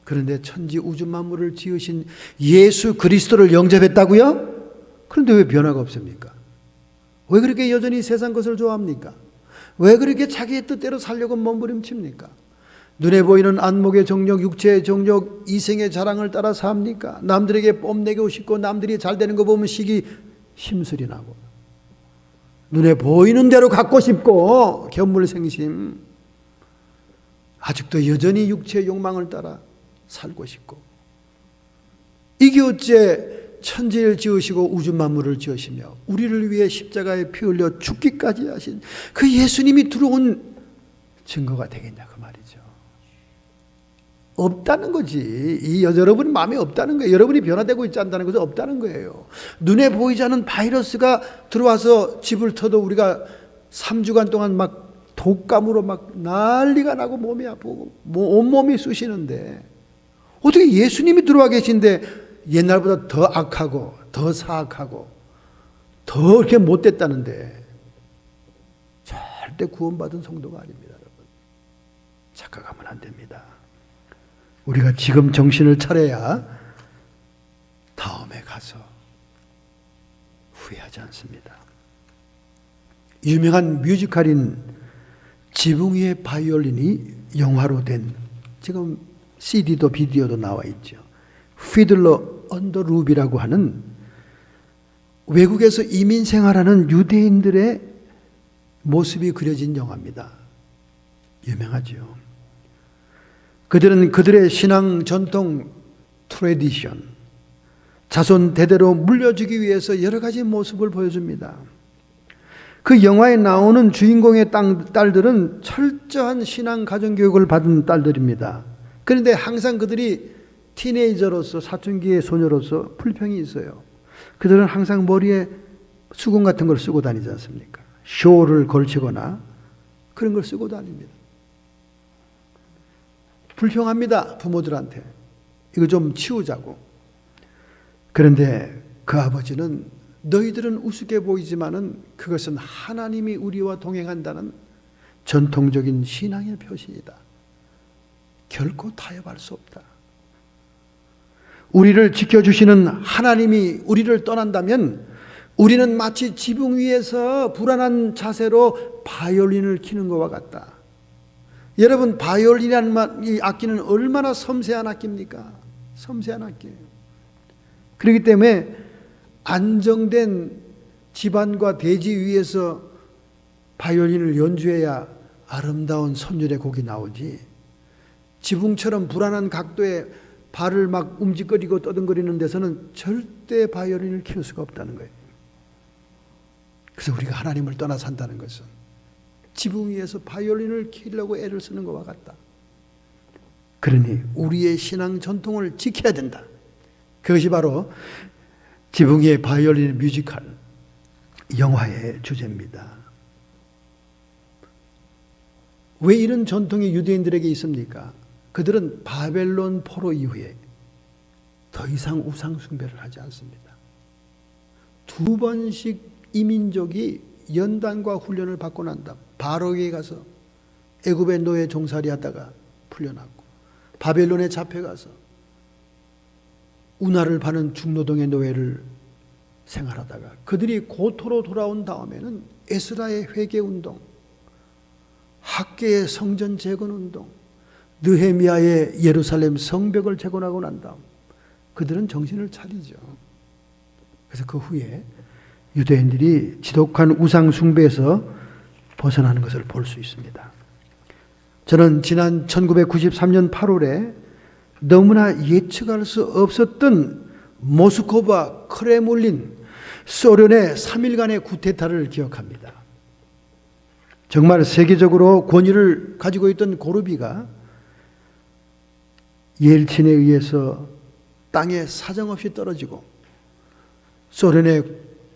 그런데 천지 우주 만물을 지으신 예수 그리스도를 영접했다고요? 그런데 왜 변화가 없습니까? 왜 그렇게 여전히 세상 것을 좋아합니까? 왜 그렇게 자기의 뜻대로 살려고 몸부림칩니까? 눈에 보이는 안목의 정욕, 육체의 정욕, 이생의 자랑을 따라 삽니까? 남들에게 뽐내고 싶고 남들이 잘 되는 거 보면 심술이 나고 눈에 보이는 대로 갖고 싶고 견물생심, 아직도 여전히 육체의 욕망을 따라 살고 싶고, 이게 어째 천지를 지으시고 우주 만물을 지으시며 우리를 위해 십자가에 피 흘려 죽기까지 하신 그 예수님이 들어온 증거가 되겠냐 그 말이죠. 없다는 거지. 여러분 마음에 없다는 거예요. 여러분이 변화되고 있지 않다는 것은 없다는 거예요. 눈에 보이지 않는 바이러스가 들어와서 집을 터도 우리가 3주간 동안 막 독감으로 막 난리가 나고 몸이 아프고 온몸이 쑤시는데, 어떻게 예수님이 들어와 계신데 옛날보다 더 악하고 더 사악하고 더 이렇게 못됐다는데, 절대 구원받은 성도가 아닙니다. 여러분, 착각하면 안 됩니다. 우리가 지금 정신을 차려야 다음에 가서 후회하지 않습니다. 유명한 뮤지컬인 지붕 위의 바이올린이 영화로 된, 지금 CD도 비디오도 나와 있죠. 피들러 언더 루비라고 하는 외국에서 이민 생활하는 유대인들의 모습이 그려진 영화입니다. 유명하죠. 그들은 그들의 신앙 전통 트래디션, 자손 대대로 물려주기 위해서 여러 가지 모습을 보여줍니다. 그 영화에 나오는 주인공의 딸들은 철저한 신앙 가정교육을 받은 딸들입니다. 그런데 항상 그들이 티네이저로서, 사춘기의 소녀로서 불평이 있어요. 그들은 항상 머리에 수건 같은 걸 쓰고 다니지 않습니까? 쇼를 걸치거나 그런 걸 쓰고 다닙니다. 불평합니다, 부모들한테. 이거 좀 치우자고. 그런데 그 아버지는 너희들은 우습게 보이지만은 그것은 하나님이 우리와 동행한다는 전통적인 신앙의 표시이다. 결코 타협할 수 없다. 우리를 지켜주시는 하나님이 우리를 떠난다면 우리는 마치 지붕 위에서 불안한 자세로 바이올린을 키는 것과 같다. 여러분, 바이올린이라는 이 악기는 얼마나 섬세한 악기입니까? 섬세한 악기예요. 그렇기 때문에 안정된 집안과 대지 위에서 바이올린을 연주해야 아름다운 선율의 곡이 나오지, 지붕처럼 불안한 각도에 발을 막 움직거리고 떠듬거리는 데서는 절대 바이올린을 키울 수가 없다는 거예요. 그래서 우리가 하나님을 떠나 산다는 것은 지붕 위에서 바이올린을 키우려고 애를 쓰는 것과 같다. 그러니 우리의 신앙 전통을 지켜야 된다. 그것이 바로 지붕 위의 바이올린 뮤지컬 영화의 주제입니다. 왜 이런 전통이 유대인들에게 있습니까? 그들은 바벨론 포로 이후에 더 이상 우상 숭배를 하지 않습니다. 2번씩 이민족이 연단과 훈련을 받고 난 다음 바로에게 가서 애굽의 노예 종살이 하다가 풀려났고, 바벨론에 잡혀가서 운하를 파는 중노동의 노예를 생활하다가 그들이 고토로 돌아온 다음에는 에스라의 회개운동, 학계의 성전 재건운동, 느헤미야의 예루살렘 성벽을 재건하고 난 다음 그들은 정신을 차리죠. 그래서 그 후에 유대인들이 지독한 우상 숭배에서 벗어나는 것을 볼 수 있습니다. 저는 지난 1993년 8월에 너무나 예측할 수 없었던 모스크바 크레물린 소련의 3일간의 쿠데타를 기억합니다. 정말 세계적으로 권위를 가지고 있던 고르비가 옐친에 의해서 땅에 사정없이 떨어지고 소련의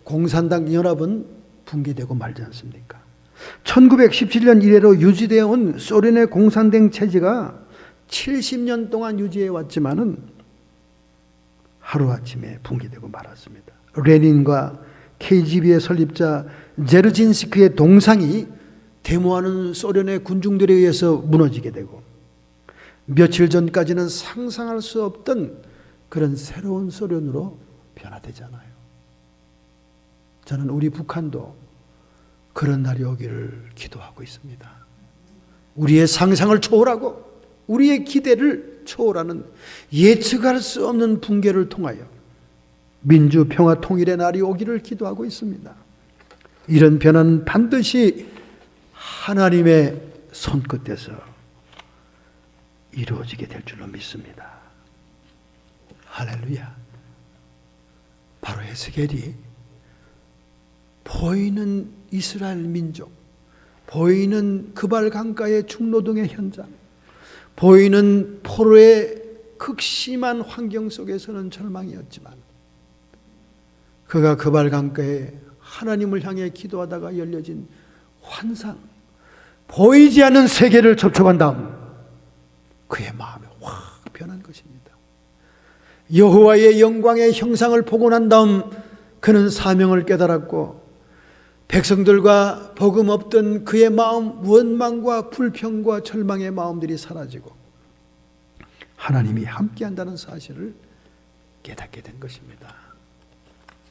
공산당 연합은 붕괴되고 말지 않습니까? 1917년 이래로 유지되어 온 소련의 공산당 체제가 70년 동안 유지해 왔지만은 하루아침에 붕괴되고 말았습니다. 레닌과 KGB의 설립자 제르진스크의 동상이 데모하는 소련의 군중들에 의해서 무너지게 되고, 며칠 전까지는 상상할 수 없던 그런 새로운 소련으로 변화되잖아요. 저는 우리 북한도 그런 날이 오기를 기도하고 있습니다. 우리의 상상을 초월하고 우리의 기대를 초월하는 예측할 수 없는 붕괴를 통하여 민주, 평화, 통일의 날이 오기를 기도하고 있습니다. 이런 변화는 반드시 하나님의 손끝에서 이루어지게 될 줄로 믿습니다. 할렐루야. 바로 에스겔이 보이는 이스라엘 민족, 보이는 그발 강가의 중노동의 현장, 보이는 포로의 극심한 환경 속에서는 절망이었지만 그가 그발 강가에 하나님을 향해 기도하다가 열려진 환상, 보이지 않는 세계를 접촉한 다음 그의 마음이 확 변한 것입니다. 여호와의 영광의 형상을 보고 난 다음 그는 사명을 깨달았고, 백성들과 복음 없던 그의 마음, 원망과 불평과 절망의 마음들이 사라지고 하나님이 함께한다는 사실을 깨닫게 된 것입니다.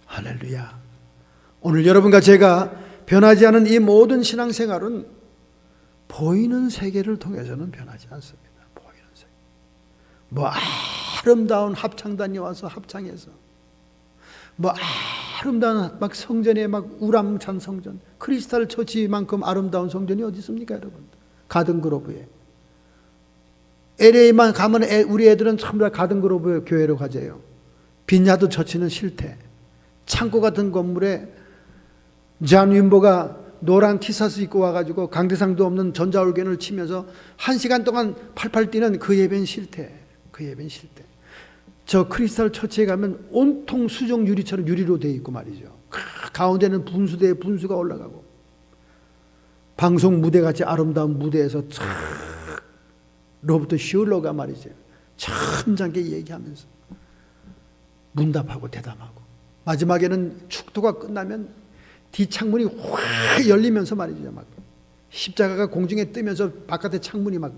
할렐루야. 오늘 여러분과 제가 변하지 않은 이 모든 신앙생활은 보이는 세계를 통해서는 변하지 않습니다. 보이는 세계. 뭐 아름다운 합창단이 와서 합창해서, 뭐 아름다운 막 성전에 막 우람찬 성전, 크리스탈 처치만큼 아름다운 성전이 어디 있습니까, 여러분? 가든그로브에. LA만 가면 우리 애들은 전부 다 가든그로브 교회로 가재요. 빈야드 처치는 싫대. 창고 같은 건물에 잔 윈보가 노란 티셔츠 입고 와가지고 강대상도 없는 전자올겐을 치면서 1시간 동안 팔팔 뛰는 그 예배는 싫대. 그 예배는 싫대. 저 크리스탈 처치에 가면 온통 수정 유리처럼 유리로 되어 있고 말이죠. 가운데는 분수대에 분수가 올라가고, 방송 무대같이 아름다운 무대에서 로버트 슐러가 말이죠, 참장게 얘기하면서 문답하고 대담하고, 마지막에는 축도가 끝나면 뒷창문이 확 열리면서 말이죠, 막 십자가가 공중에 뜨면서 바깥에 창문이 막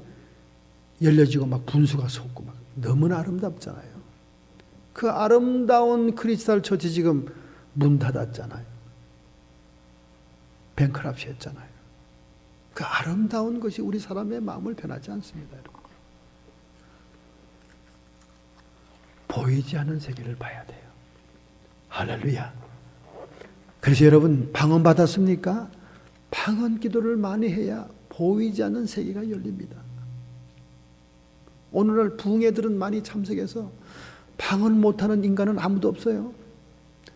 열려지고 막 분수가 솟고 막 너무나 아름답잖아요. 그 아름다운 크리스탈 처치 지금 문 닫았잖아요. 뱅크럽시 했잖아요. 그 아름다운 것이 우리 사람의 마음을 변하지 않습니다, 여러분. 보이지 않는 세계를 봐야 돼요. 할렐루야. 그래서 여러분, 방언 받았습니까? 방언 기도를 많이 해야 보이지 않는 세계가 열립니다. 오늘날 부흥회들은 많이 참석해서 방언 못하는 인간은 아무도 없어요.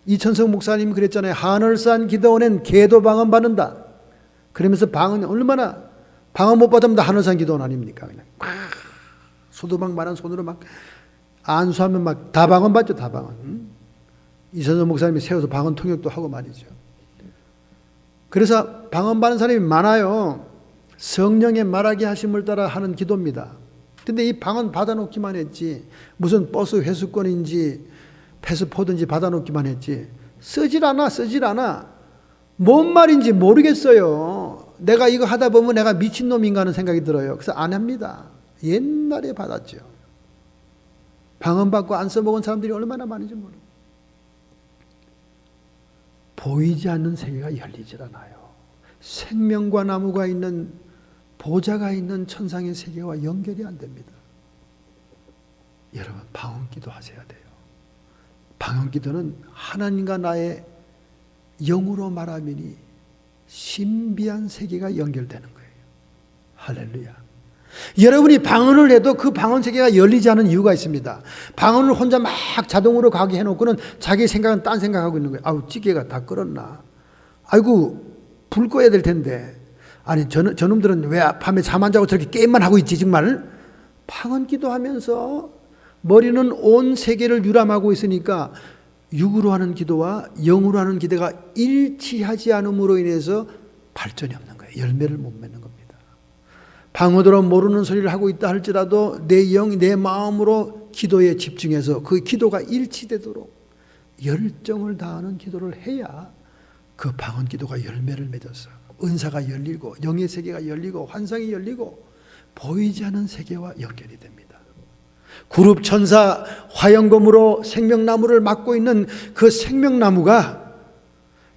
이천성 목사님 그랬잖아요. 하늘산 기도원엔 개도 방언 받는다. 그러면서 방언이 얼마나, 방언 못 받으면 다 하늘산 기도원 아닙니까? 그냥 소도방만한 손으로 막 안수하면 막 다 방언 받죠, 다 방언. 이천성 목사님이 세워서 방언 통역도 하고 말이죠. 그래서 방언 받는 사람이 많아요. 성령의 말하게 하심을 따라 하는 기도입니다. 근데 이 방언 받아놓기만 했지, 무슨 버스 회수권인지 패스포드인지 받아놓기만 했지 쓰질 않아. 뭔 말인지 모르겠어요. 내가 이거 하다 보면 내가 미친놈인가 하는 생각이 들어요. 그래서 안 합니다. 옛날에 받았죠. 방언 받고 안 써먹은 사람들이 얼마나 많은지 모르고. 보이지 않는 세계가 열리질 않아요. 생명과 나무가 있는, 보좌가 있는 천상의 세계와 연결이 안 됩니다. 여러분, 방언 기도 하셔야 돼요. 방언 기도는 하나님과 나의 영으로 말하면이 신비한 세계가 연결되는 거예요. 할렐루야. 여러분이 방언을 해도 그 방언 세계가 열리지 않은 이유가 있습니다. 방언을 혼자 막 자동으로 가게 해놓고는 자기 생각은 딴 생각하고 있는 거예요. 아우, 찌개가 다 끓었나? 아이고, 불 꺼야 될 텐데. 아니 저놈들은 왜 밤에 잠 안 자고 저렇게 게임만 하고 있지 정말. 방언 기도하면서 머리는 온 세계를 유람하고 있으니까 육으로 하는 기도와 영으로 하는 기도가 일치하지 않음으로 인해서 발전이 없는 거예요. 열매를 못 맺는 겁니다. 방언으로 모르는 소리를 하고 있다 할지라도 내 영, 내 마음으로 기도에 집중해서 그 기도가 일치되도록 열정을 다하는 기도를 해야 그 방언 기도가 열매를 맺어서 은사가 열리고 영의 세계가 열리고 환상이 열리고 보이지 않는 세계와 연결이 됩니다. 구룹 천사 화영검으로 생명나무를 막고 있는 그 생명나무가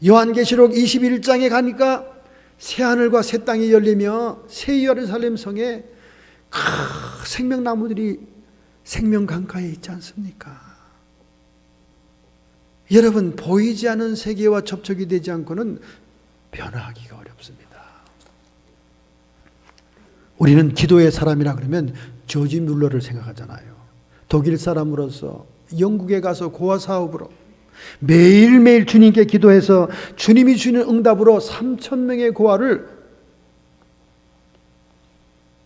요한계시록 21장에 가니까 새하늘과 새 땅이 열리며 새 예루살렘 성에 생명나무들이 생명 강가에 있지 않습니까? 여러분, 보이지 않은 세계와 접촉이 되지 않고는 변화하기가 어렵습니다. 우리는 기도의 사람이라 그러면 조지 뮬러를 생각하잖아요. 독일 사람으로서 영국에 가서 고아 사업으로 매일매일 주님께 기도해서 주님이 주는 응답으로 3,000명의 고아를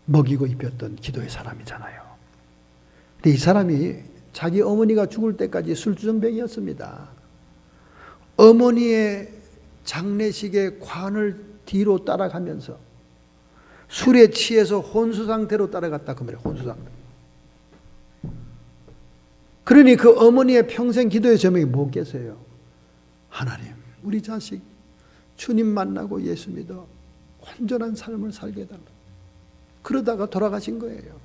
먹이고 입혔던 기도의 사람이잖아요. 근데 이 사람이 자기 어머니가 죽을 때까지 술주정뱅이였습니다. 어머니의 장례식의 관을 뒤로 따라가면서 술에 취해서 혼수 상태로 따라갔다 그 말이에요. 혼수 상태. 그러니 그 어머니의 평생 기도의 제목이 뭐겠어요? 하나님, 우리 자식 주님 만나고 예수 믿어 온전한 삶을 살게 해달라. 그러다가 돌아가신 거예요.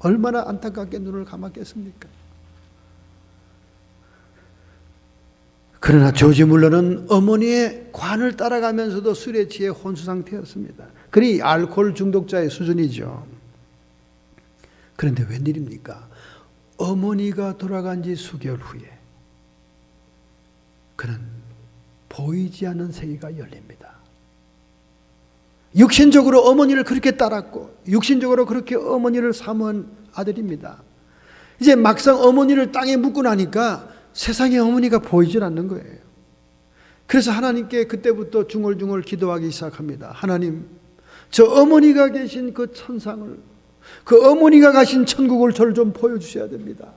얼마나 안타깝게 눈을 감았겠습니까? 그러나 조지 물러는 어머니의 관을 따라가면서도 술에 취해 혼수 상태였습니다. 그리 알코올 중독자의 수준이죠. 그런데 웬일입니까? 어머니가 돌아간 지 수개월 후에 그는 보이지 않는 세계가 열립니다. 육신적으로 어머니를 그렇게 따랐고 육신적으로 그렇게 어머니를 사모한 아들입니다. 이제 막상 어머니를 땅에 묻고 나니까 세상에 어머니가 보이질 않는 거예요. 그래서 하나님께 그때부터 중얼중얼 기도하기 시작합니다. 하나님, 저 어머니가 계신 그 천상을, 그 어머니가 가신 천국을 저를 좀 보여주셔야 됩니다.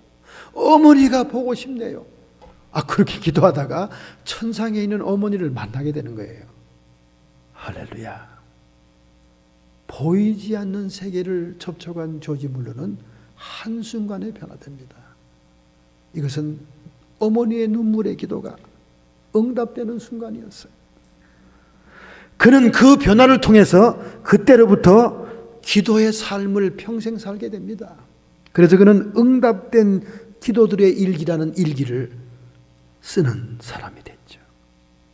어머니가 보고 싶네요. 그렇게 기도하다가 천상에 있는 어머니를 만나게 되는 거예요. 할렐루야. 보이지 않는 세계를 접촉한 조지 물러는 한순간에 변화됩니다. 이것은 어머니의 눈물의 기도가 응답되는 순간이었어요. 그는 그 변화를 통해서 그때로부터 기도의 삶을 평생 살게 됩니다. 그래서 그는 응답된 기도들의 일기라는 일기를 쓰는 사람이 됐죠.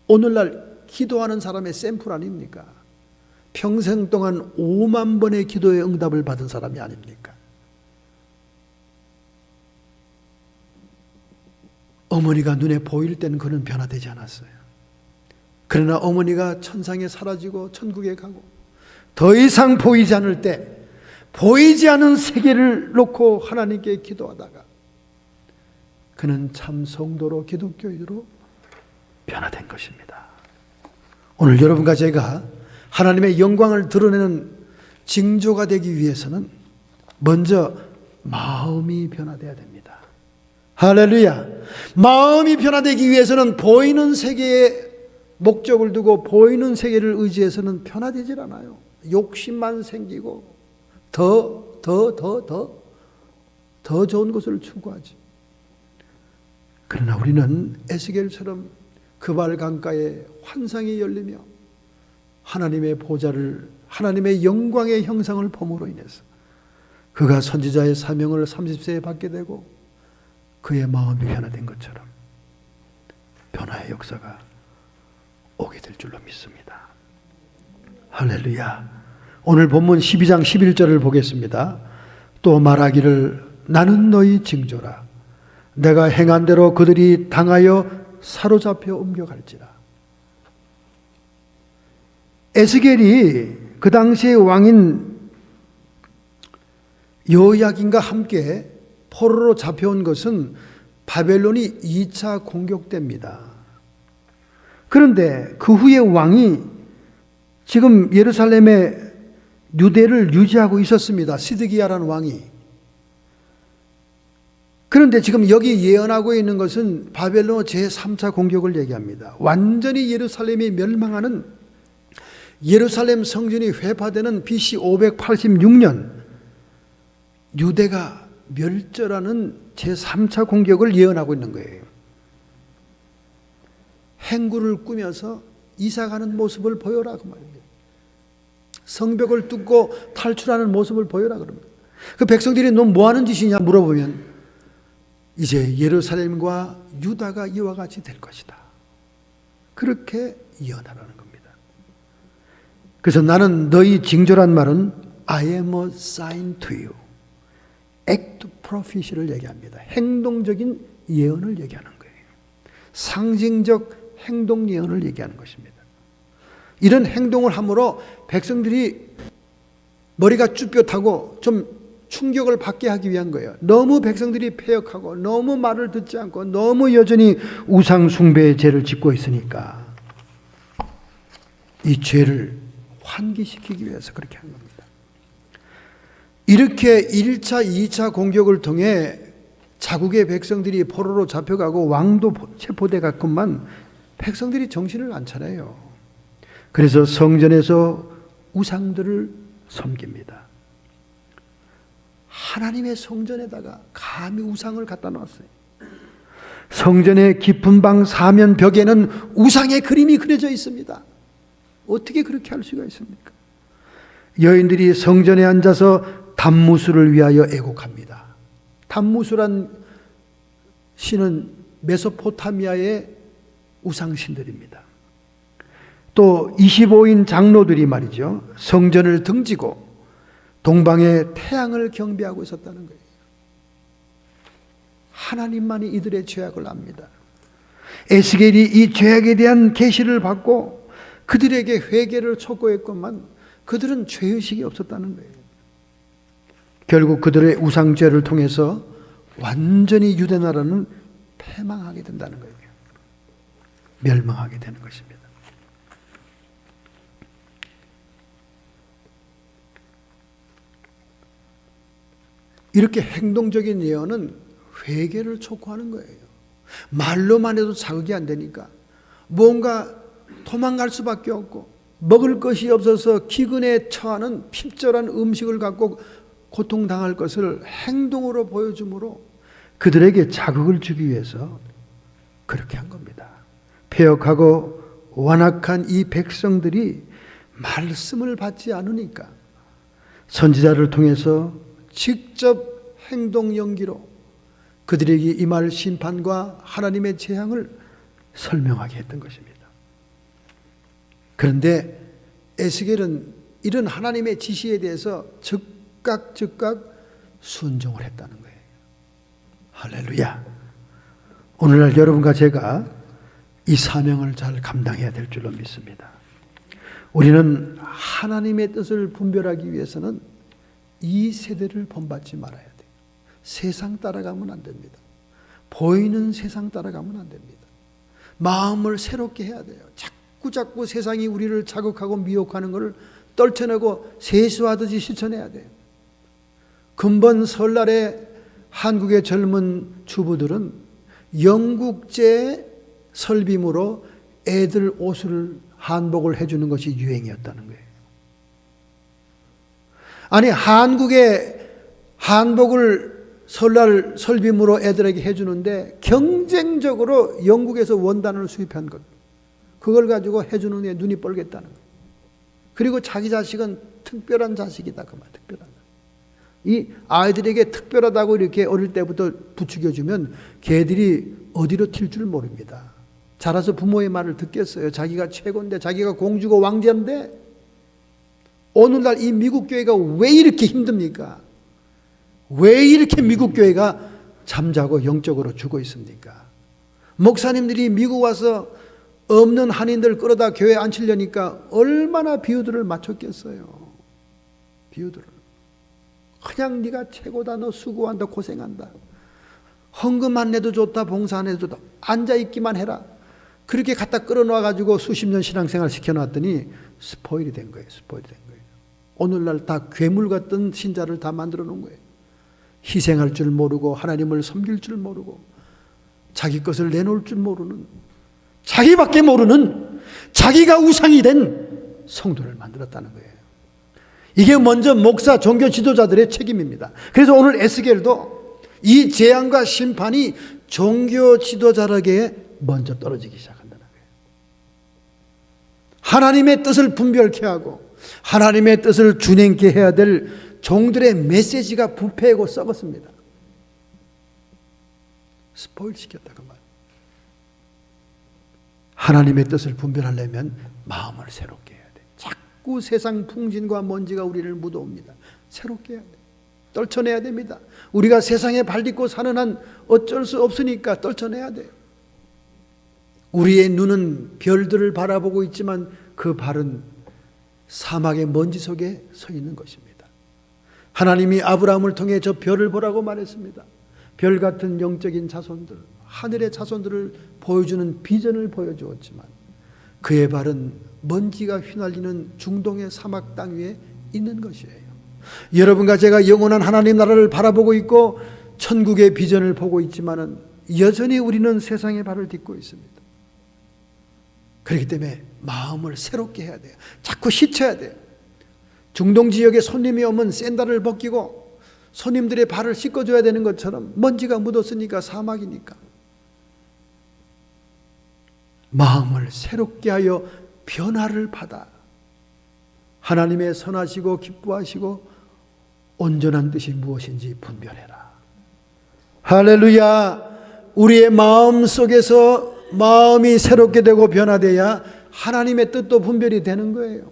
오늘날 기도하는 사람의 샘플 아닙니까? 평생 동안 5만 번의 기도의 응답을 받은 사람이 아닙니까? 어머니가 눈에 보일 때는 그는 변화되지 않았어요. 그러나 어머니가 천상에 사라지고 천국에 가고 더 이상 보이지 않을 때 보이지 않은 세계를 놓고 하나님께 기도하다가 그는 참 성도로 기독교인으로 변화된 것입니다. 오늘 여러분과 제가 하나님의 영광을 드러내는 징조가 되기 위해서는 먼저 마음이 변화되어야 됩니다. 할렐루야. 마음이 변화되기 위해서는 보이는 세계에 목적을 두고 보이는 세계를 의지해서는 변화되질 않아요. 욕심만 생기고 더 좋은 것을 추구하지. 그러나 우리는 에스겔처럼 그발 강가에 환상이 열리며 하나님의 보좌를, 하나님의 영광의 형상을 봄으로 인해서 그가 선지자의 사명을 30세에 받게 되고 그의 마음이 변화된 것처럼 변화의 역사가 오게 될 줄로 믿습니다. 할렐루야. 오늘 본문 12장 11절을 보겠습니다. 또 말하기를 나는 너희 징조라. 내가 행한 대로 그들이 당하여 사로잡혀 옮겨갈지라. 에스겔이 그 당시의 왕인 여호야긴과 함께 포로로 잡혀온 것은 바벨론이 2차 공격 때입니다. 그런데 그 후에 왕이 지금 예루살렘에 유대를 유지하고 있었습니다. 시드기야라는 왕이. 그런데 지금 여기 예언하고 있는 것은 바벨론 제3차 공격을 얘기합니다. 완전히 예루살렘이 멸망하는, 예루살렘 성전이 회파되는 BC 586년 유대가 멸절하는 제3차 공격을 예언하고 있는 거예요. 행구를 꾸며서 이사가는 모습을 보여라 그 말입니다. 성벽을 뚫고 탈출하는 모습을 보여라 그럽니다. 그 백성들이 너 뭐하는 짓이냐 물어보면 이제 예루살렘과 유다가 이와 같이 될 것이다. 그렇게 예언하라는 겁니다. 그래서 나는 너희 징조란 말은 I am a sign to you. act prophecy를 얘기합니다. 행동적인 예언을 얘기하는 거예요. 상징적 행동 예언을 얘기하는 것입니다. 이런 행동을 함으로 백성들이 머리가 쭈뼛하고 좀 충격을 받게 하기 위한 거예요. 너무 백성들이 패역하고 너무 말을 듣지 않고 너무 여전히 우상 숭배의 죄를 짓고 있으니까 이 죄를 환기시키기 위해서 그렇게 한 겁니다. 이렇게 1차, 2차 공격을 통해 자국의 백성들이 포로로 잡혀가고 왕도 체포돼갔건만 백성들이 정신을 안 차려요. 그래서 성전에서 우상들을 섬깁니다. 하나님의 성전에다가 감히 우상을 갖다 놨어요. 성전의 깊은 방 사면 벽에는 우상의 그림이 그려져 있습니다. 어떻게 그렇게 할 수가 있습니까? 여인들이 성전에 앉아서 담무수를 위하여 애곡합니다. 담무수란 신은 메소포타미아의 우상신들입니다. 또 25인 장로들이 말이죠, 성전을 등지고 동방의 태양을 경배하고 있었다는 거예요. 하나님만이 이들의 죄악을 압니다. 에스겔이 이 죄악에 대한 계시를 받고 그들에게 회개를 촉구했건만 그들은 죄의식이 없었다는 거예요. 결국 그들의 우상죄를 통해서 완전히 유대나라는 패망하게 된다는 거예요. 멸망하게 되는 것입니다. 이렇게 행동적인 예언은 회개를 촉구하는 거예요. 말로만 해도 자극이 안 되니까 뭔가 도망갈 수밖에 없고 먹을 것이 없어서 기근에 처하는 핍절한 음식을 갖고 고통당할 것을 행동으로 보여줌으로 그들에게 자극을 주기 위해서 그렇게 한 겁니다. 패역하고 완악한 이 백성들이 말씀을 받지 않으니까 선지자를 통해서 직접 행동 연기로 그들에게 임할 심판과 하나님의 재앙을 설명하게 했던 것입니다. 그런데 에스겔은 이런 하나님의 지시에 대해서 즉각 순종을 했다는 거예요. 할렐루야. 오늘날 여러분과 제가 이 사명을 잘 감당해야 될 줄로 믿습니다. 우리는 하나님의 뜻을 분별하기 위해서는 이 세대를 본받지 말아야 돼요. 세상 따라가면 안 됩니다. 보이는 세상 따라가면 안 됩니다. 마음을 새롭게 해야 돼요. 자꾸 세상이 우리를 자극하고 미혹하는 것을 떨쳐내고 세수하듯이 실천해야 돼요. 근본 설날에 한국의 젊은 주부들은 영국제 설빔으로 애들 옷을 한복을 해주는 것이 유행이었다는 거예요. 아니 한국의 한복을 설날 설빔으로 애들에게 해주는데 경쟁적으로 영국에서 원단을 수입한 것, 그걸 가지고 해주는 애 눈이 뻘겠다는 거예요. 그리고 자기 자식은 특별한 자식이다 그 말, 특별한. 이 아이들에게 특별하다고 이렇게 어릴 때부터 부추겨주면 걔들이 어디로 튈 줄 모릅니다. 자라서 부모의 말을 듣겠어요. 자기가 최고인데, 자기가 공주고 왕자인데. 오늘날 이 미국 교회가 왜 이렇게 힘듭니까? 왜 이렇게 미국 교회가 잠자고 영적으로 죽어 있습니까? 목사님들이 미국 와서 없는 한인들 끌어다 교회에 앉히려니까 얼마나 비유들을 맞췄겠어요. 비유들을. 그냥 네가 최고다, 너 수고한다, 고생한다, 헌금 안 내도 좋다, 봉사 안 해도 좋다, 앉아있기만 해라. 그렇게 갖다 끌어놔가지고 수십 년 신앙생활 시켜놨더니 스포일이 된 거예요. 스포일이 된 거예요. 오늘날 다 괴물 같은 신자를 다 만들어 놓은 거예요. 희생할 줄 모르고 하나님을 섬길 줄 모르고 자기 것을 내놓을 줄 모르는, 자기밖에 모르는, 자기가 우상이 된 성도를 만들었다는 거예요. 이게 먼저 목사, 종교 지도자들의 책임입니다. 그래서 오늘 에스겔도 이 재앙과 심판이 종교 지도자에게 먼저 떨어지기 시작한다는 거예요. 하나님의 뜻을 분별케 하고 하나님의 뜻을 준행케 해야 될 종들의 메시지가 부패하고 썩었습니다. 스포일 시켰다 그 말. 하나님의 뜻을 분별하려면 마음을 새롭게 해야 돼. 자꾸 세상 풍진과 먼지가 우리를 묻어옵니다. 새롭게 해야 돼. 떨쳐내야 됩니다. 우리가 세상에 발 딛고 사는 한 어쩔 수 없으니까 떨쳐내야 돼요. 우리의 눈은 별들을 바라보고 있지만 그 발은 사막의 먼지 속에 서 있는 것입니다. 하나님이 아브라함을 통해 저 별을 보라고 말했습니다. 별 같은 영적인 자손들, 하늘의 자손들을 보여주는 비전을 보여주었지만 그의 발은 먼지가 휘날리는 중동의 사막 땅 위에 있는 것이에요. 여러분과 제가 영원한 하나님 나라를 바라보고 있고 천국의 비전을 보고 있지만은 여전히 우리는 세상의 발을 딛고 있습니다. 그렇기 때문에 마음을 새롭게 해야 돼요. 자꾸 씻어야 돼요. 중동 지역에 손님이 오면 샌들을 벗기고 손님들의 발을 씻어줘야 되는 것처럼 먼지가 묻었으니까 사막이니까 마음을 새롭게 하여 변화를 받아 하나님의 선하시고 기뻐하시고 온전한 뜻이 무엇인지 분별해라. 할렐루야. 우리의 마음 속에서 마음이 새롭게 되고 변화돼야 하나님의 뜻도 분별이 되는 거예요.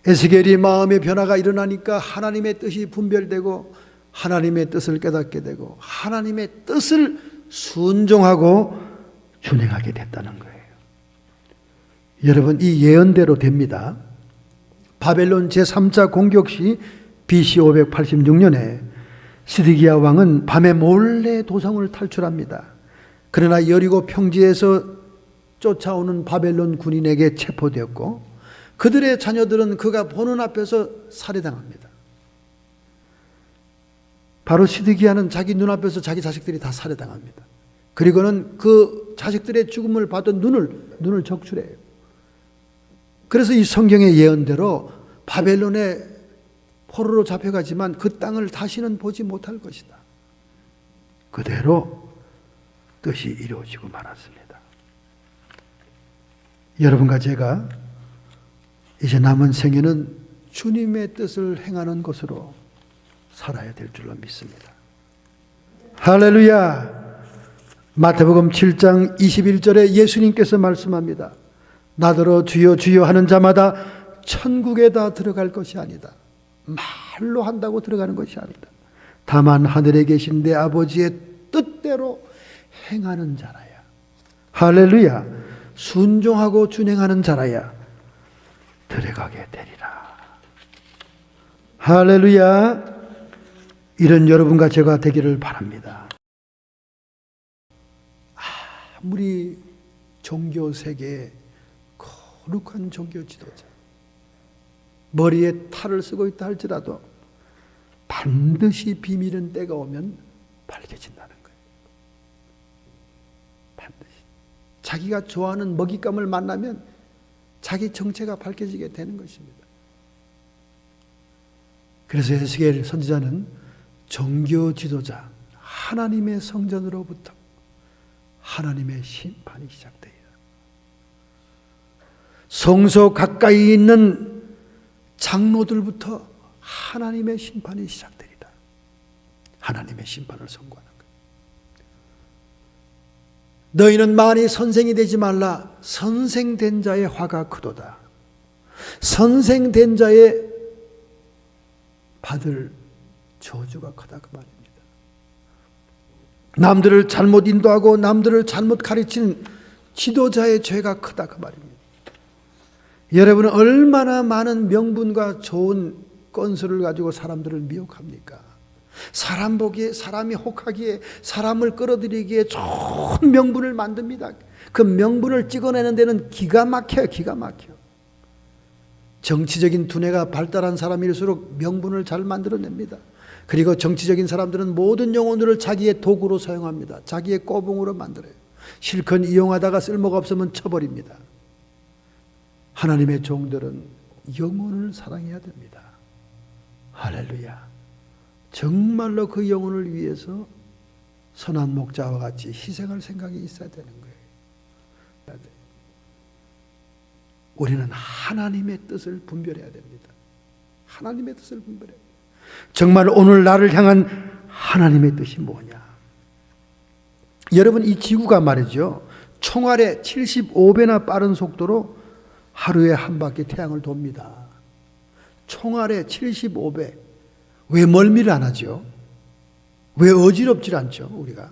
에스겔이 마음의 변화가 일어나니까 하나님의 뜻이 분별되고 하나님의 뜻을 깨닫게 되고 하나님의 뜻을 순종하고 준행하게 됐다는 거예요. 여러분, 이 예언대로 됩니다. 바벨론 제3차 공격 시 BC 586년에 시드기야 왕은 밤에 몰래 도성을 탈출합니다. 그러나 여리고 평지에서 쫓아오는 바벨론 군인에게 체포되었고 그들의 자녀들은 그가 보는 앞에서 살해당합니다. 바로 시드기야는 자기 눈앞에서 자기 자식들이 다 살해당합니다. 그리고는 그 자식들의 죽음을 받은 눈을 적출해요. 그래서 이 성경의 예언대로 바벨론에 포로로 잡혀가지만 그 땅을 다시는 보지 못할 것이다. 그대로 뜻이 이루어지고 말았습니다. 여러분과 제가 이제 남은 생애는 주님의 뜻을 행하는 것으로 살아야 될 줄로 믿습니다. 할렐루야. 마태복음 7장 21절에 예수님께서 말씀합니다. 나더러 주여 주여 하는 자마다 천국에 다 들어갈 것이 아니다. 말로 한다고 들어가는 것이 아니다. 다만 하늘에 계신 내 아버지의 뜻대로 행하는 자라야. 할렐루야. 순종하고 준행하는 자라야 들어가게 되리라. 할렐루야. 이런 여러분과 제가 되기를 바랍니다. 아무리 종교 세계에 거룩한 종교 지도자, 머리에 탈을 쓰고 있다 할지라도 반드시 비밀은 때가 오면 밝혀진다는 거예요. 반드시. 자기가 좋아하는 먹잇감을 만나면 자기 정체가 밝혀지게 되는 것입니다. 그래서 에스겔 선지자는 종교 지도자, 하나님의 성전으로부터 하나님의 심판이 시작돼요. 성소 가까이 있는 장로들부터 하나님의 심판이 시작되리라. 하나님의 심판을 선고하는 거예요. 너희는 많이 선생이 되지 말라. 선생된 자의 화가 크도다. 선생된 자의 받을 저주가 크다 그 말입니다. 남들을 잘못 인도하고 남들을 잘못 가르치는 지도자의 죄가 크다 그 말입니다. 여러분은 얼마나 많은 명분과 좋은 건수를 가지고 사람들을 미혹합니까? 사람 보기에, 사람이 혹하기에, 사람을 끌어들이기에 좋은 명분을 만듭니다. 그 명분을 찍어내는 데는 기가 막혀요. 기가 막혀. 정치적인 두뇌가 발달한 사람일수록 명분을 잘 만들어냅니다. 그리고 정치적인 사람들은 모든 영혼들을 자기의 도구로 사용합니다. 자기의 꼬붕으로 만들어요. 실컷 이용하다가 쓸모가 없으면 쳐버립니다. 하나님의 종들은 영혼을 사랑해야 됩니다. 할렐루야. 정말로 그 영혼을 위해서 선한 목자와 같이 희생할 생각이 있어야 되는 거예요. 우리는 하나님의 뜻을 분별해야 됩니다. 하나님의 뜻을 분별해야 됩니다. 정말 오늘 나를 향한 하나님의 뜻이 뭐냐? 여러분, 이 지구가 말이죠, 총알의 75배나 빠른 속도로 하루에 한 바퀴 태양을 돕니다. 총알의 75배. 왜 멀미를 안 하죠? 왜 어지럽질 않죠? 우리가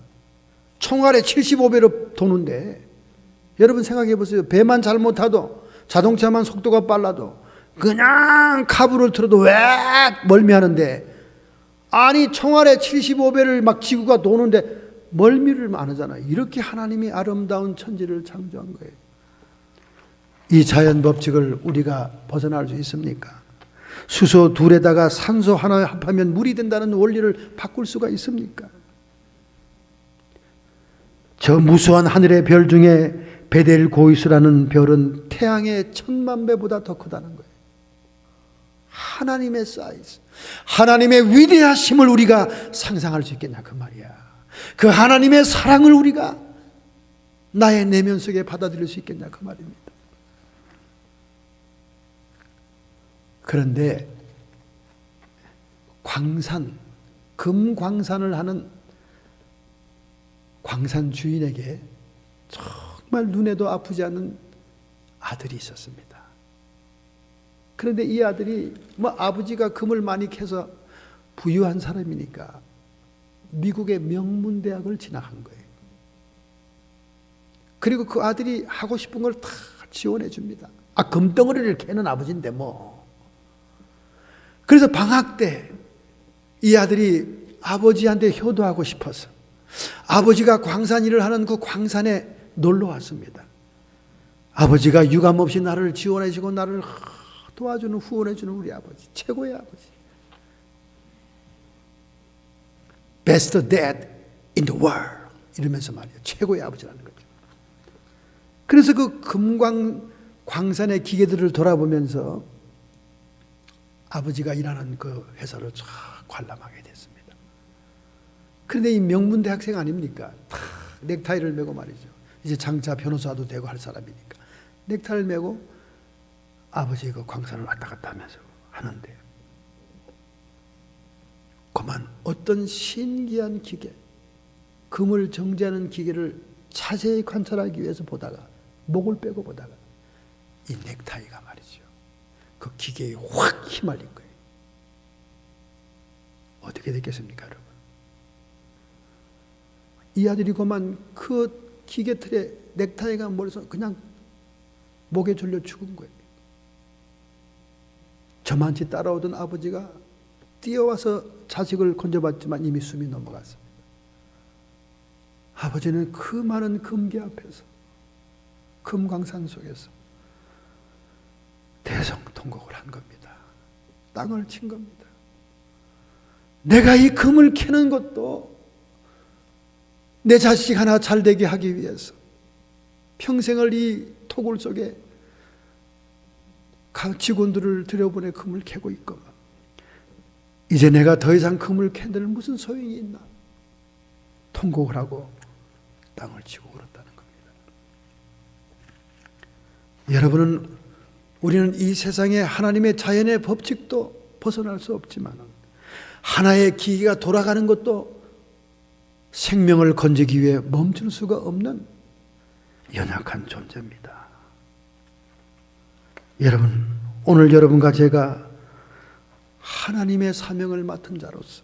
총알의 75배로 도는데, 여러분 생각해 보세요. 배만 잘못 타도, 자동차만 속도가 빨라도, 그냥 카브를 틀어도 왜 멀미하는데, 아니 총알의 75배를 막 지구가 도는데 멀미를 안 하잖아요. 이렇게 하나님이 아름다운 천지를 창조한 거예요. 이 자연 법칙을 우리가 벗어날 수 있습니까? 수소 둘에다가 산소 하나 합하면 물이 된다는 원리를 바꿀 수가 있습니까? 저 무수한 하늘의 별 중에 베델고이스라는 별은 태양의 1000만 배보다 더 크다는 거예요. 하나님의 사이즈, 하나님의 위대하심을 우리가 상상할 수 있겠냐 그 말이야. 그 하나님의 사랑을 우리가 나의 내면 속에 받아들일 수 있겠냐 그 말입니다. 그런데 금광산을 하는 광산 주인에게 정말 눈에도 아프지 않은 아들이 있었습니다. 그런데 이 아들이 아버지가 금을 많이 캐서 부유한 사람이니까 미국의 명문대학을 진학한 거예요. 그리고 그 아들이 하고 싶은 걸 다 지원해 줍니다. 금덩어리를 캐는 아버지인데 뭐. 그래서 방학 때 이 아들이 아버지한테 효도하고 싶어서 아버지가 광산 일을 하는 그 광산에 놀러 왔습니다. 아버지가 유감없이 나를 지원해 주고 나를 도와주는, 후원해 주는 우리 아버지, 최고의 아버지. Best dad in the world 이러면서 말이에요. 최고의 아버지라는 거죠. 그래서 그 광산의 기계들을 돌아보면서 아버지가 일하는 그 회사를 쫙 관람하게 됐습니다. 그런데 이 명문대 학생 아닙니까? 다 넥타이를 메고 말이죠. 이제 장차 변호사도 되고 할 사람이니까 넥타이를 메고 아버지 그 광산을 왔다 갔다 하면서 하는데, 그만 어떤 신기한 기계, 금을 정제하는 기계를 자세히 관찰하기 위해서 보다가, 목을 빼고 보다가 이 넥타이가 말이죠, 그 기계에 확 휘말린 거예요. 어떻게 됐겠습니까, 여러분? 이 아들이 그만 그 기계 틀에 넥타이가 멀어서 그냥 목에 졸려 죽은 거예요. 저만치 따라오던 아버지가 뛰어와서 자식을 건져봤지만 이미 숨이 넘어갔습니다. 아버지는 그 많은 금기 앞에서, 금광산 속에서 대성통곡을 한 겁니다. 땅을 친 겁니다. 내가 이 금을 캐는 것도 내 자식 하나 잘되게 하기 위해서 평생을 이 토굴 속에 직원들을 들여보내 금을 캐고 있거든. 이제 내가 더 이상 금을 캔들 무슨 소용이 있나? 통곡을 하고 땅을 치고 울었다는 겁니다. 우리는 이 세상에 하나님의 자연의 법칙도 벗어날 수 없지만 하나의 기계가 돌아가는 것도 생명을 건지기 위해 멈출 수가 없는 연약한 존재입니다. 여러분, 오늘 여러분과 제가 하나님의 사명을 맡은 자로서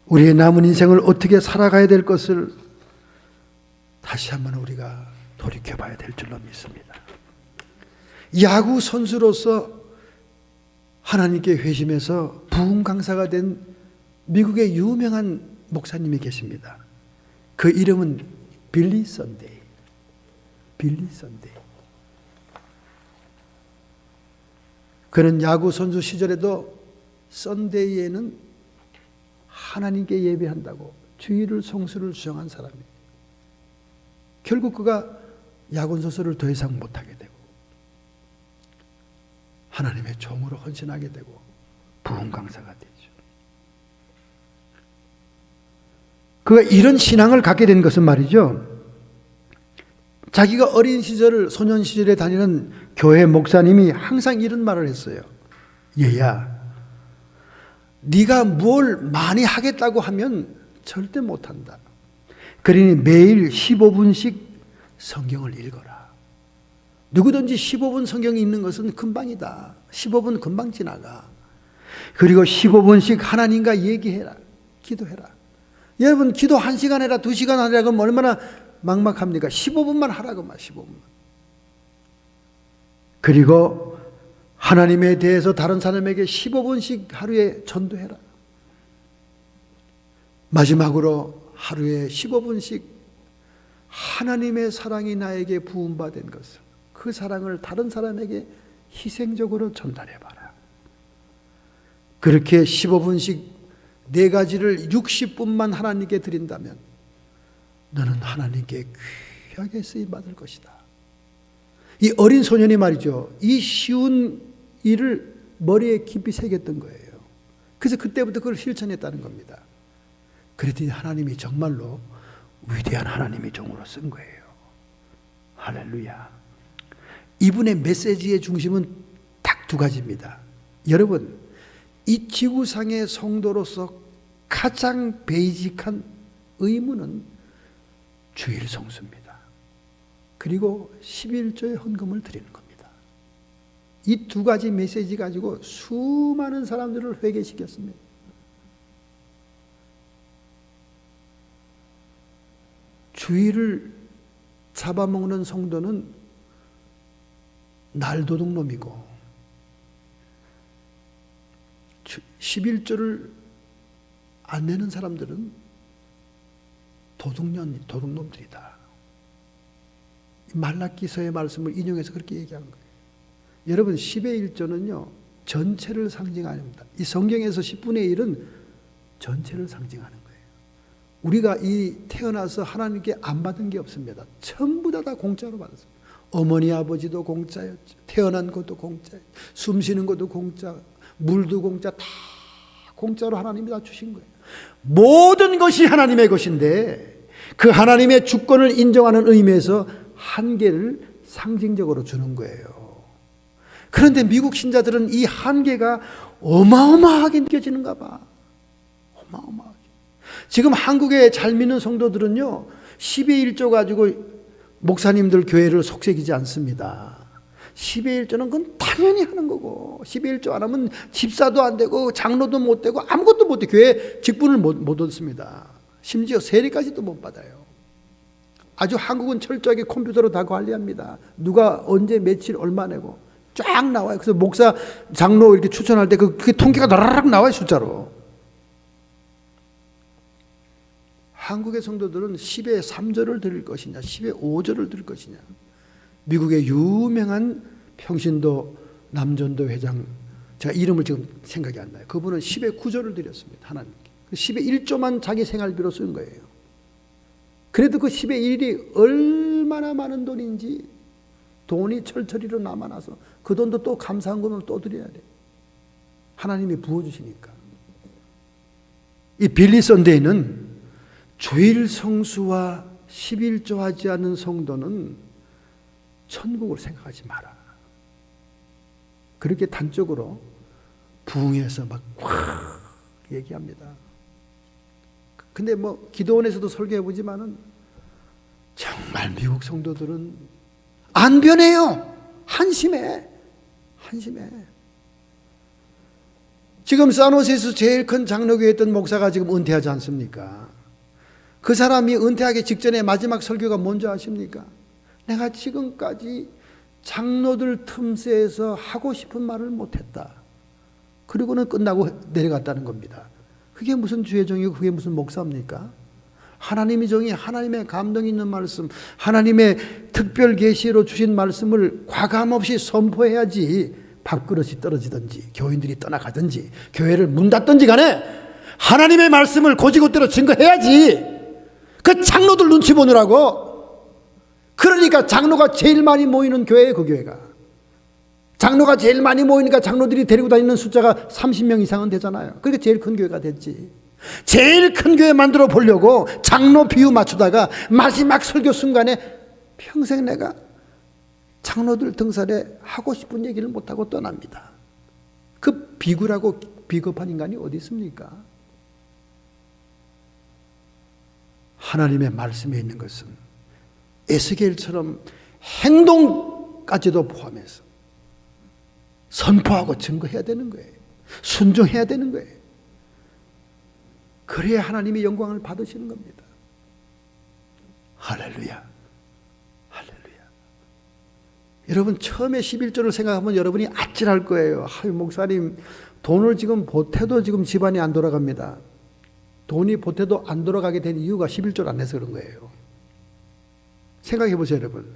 우리의 남은 인생을 어떻게 살아가야 될 것을 다시 한번 우리가 돌이켜봐야 될 줄로 믿습니다. 야구 선수로서 하나님께 회심해서 부흥 강사가 된 미국의 유명한 목사님이 계십니다. 그 이름은 빌리 선데이. 빌리 썬데이. 그는 야구 선수 시절에도 썬데이에는 하나님께 예배한다고 주일 성수를 주장한 사람이에요. 결국 그가 야구 선수를 더 이상 못하게 되고 하나님의 종으로 헌신하게 되고 부흥 강사가 되죠. 그가 이런 신앙을 갖게 된 것은 말이죠, 자기가 어린 시절, 소년 시절에 다니는 교회 목사님이 항상 이런 말을 했어요. 얘야, 네가 뭘 많이 하겠다고 하면 절대 못한다. 그러니 매일 15분씩 성경을 읽어라. 누구든지 15분 성경이 읽는 것은 금방이다. 15분 금방 지나가. 그리고 15분씩 하나님과 얘기해라. 기도해라. 여러분, 기도 1시간 해라, 2시간 하라 그러면 얼마나 막막합니까? 15분만 하라고 말, 15분만. 그리고 하나님에 대해서 다른 사람에게 15분씩 하루에 전도해라. 마지막으로 하루에 15분씩 하나님의 사랑이 나에게 부음받은 것을, 그 사랑을 다른 사람에게 희생적으로 전달해봐라. 그렇게 15분씩 4가지를 60분만 하나님께 드린다면 너는 하나님께 귀하게 쓰임받을 것이다. 이 어린 소년이 말이죠, 이 쉬운 일을 머리에 깊이 새겼던 거예요. 그래서 그때부터 그걸 실천했다는 겁니다. 그랬더니 하나님이 정말로 위대한 하나님의 종으로 쓴 거예요. 할렐루야. 이분의 메시지의 중심은 딱 2가지입니다. 여러분, 이 지구상의 성도로서 가장 베이직한 의무는 주일 성수입니다. 그리고 11조의 헌금을 드리는 겁니다. 이 2가지 메시지 가지고 수많은 사람들을 회개시켰습니다. 주일을 잡아먹는 성도는 날도둑놈이고 11조를 안 내는 사람들은 도둑놈들이다. 말라기서의 말씀을 인용해서 그렇게 얘기하는 거예요. 여러분, 10의 1조는요 전체를 상징합니다. 이 성경에서 10분의 1은 전체를 상징하는 거예요. 우리가 이 태어나서 하나님께 안 받은 게 없습니다. 전부 다 공짜로 받았어요. 어머니 아버지도 공짜였죠. 태어난 것도 공짜였죠. 숨 쉬는 것도 공짜, 물도 공짜, 다 공짜로 하나님이 다 주신 거예요. 모든 것이 하나님의 것인데 그 하나님의 주권을 인정하는 의미에서 한계를 상징적으로 주는 거예요. 그런데 미국 신자들은 이 한계가 어마어마하게 느껴지는가 봐. 어마어마하게. 지금 한국에 잘 믿는 성도들은요 10의 1조 가지고 목사님들 교회를 속색이지 않습니다. 10의 1조는 그건 당연히 하는 거고, 10의 1조 안 하면 집사도 안 되고 장로도 못 되고 아무것도 못 돼. 교회 직분을 못 얻습니다. 심지어 세례까지도 못 받아요. 아주 한국은 철저하게 컴퓨터로 다 관리합니다. 누가 언제 며칠 얼마 내고 쫙 나와요. 그래서 목사 장로 이렇게 추천할 때 그 통계가 나라락 나와요, 숫자로. 한국의 성도들은 10의 3조를 드릴 것이냐 10의 5조를 드릴 것이냐. 미국의 유명한 평신도 남전도 회장, 제가 이름을 지금 생각이 안 나요. 그분은 10의 9조를 드렸습니다. 하나님께. 10의 1조만 자기 생활비로 쓴 거예요. 그래도 그 10의 1이 얼마나 많은 돈인지 돈이 철철이로 남아나서 그 돈도 또 감사한금으로 또 드려야 돼. 하나님이 부어주시니까. 이 빌리 썬데이는 주일 성수와 11조 하지 않는 성도는 천국을 생각하지 마라. 그렇게 단적으로 부흥해서 막 확 얘기합니다. 근데 뭐 기도원에서도 설교해보지만은 정말 미국 성도들은 안 변해요. 한심해. 지금 산호세에서 제일 큰 장로교였던 목사가 지금 은퇴하지 않습니까? 그 사람이 은퇴하기 직전에 마지막 설교가 뭔지 아십니까? 내가 지금까지 장로들 틈새에서 하고 싶은 말을 못했다. 그리고는 끝나고 내려갔다는 겁니다. 그게 무슨 주의 종이고 그게 무슨 목사입니까? 하나님이 정의, 하나님의 감동이 있는 말씀, 하나님의 특별 계시로 주신 말씀을 과감없이 선포해야지 밥그릇이 떨어지든지 교인들이 떠나가든지 교회를 문 닫든지 간에 하나님의 말씀을 고지고대로 증거해야지. 그 장로들 눈치 보느라고. 그러니까 장로가 제일 많이 모이는 교회예요. 그 교회가 장로가 제일 많이 모이니까 장로들이 데리고 다니는 숫자가 30명 이상은 되잖아요. 그러니까 제일 큰 교회가 됐지. 제일 큰 교회 만들어 보려고 장로 비유 맞추다가 마지막 설교 순간에 평생 내가 장로들 등살에 하고 싶은 얘기를 못하고 떠납니다. 그 비굴하고 비겁한 인간이 어디 있습니까? 하나님의 말씀에 있는 것은 에스겔처럼 행동까지도 포함해서 선포하고 증거해야 되는 거예요. 순종해야 되는 거예요. 그래야 하나님이 영광을 받으시는 겁니다. 할렐루야. 할렐루야. 여러분 처음에 11조를 생각하면 여러분이 아찔할 거예요. 아유 목사님 돈을 지금 보태도 지금 집안이 안 돌아갑니다. 돈이 보태도 안 돌아가게 된 이유가 11조를 안 내서 그런 거예요. 생각해 보세요 여러분.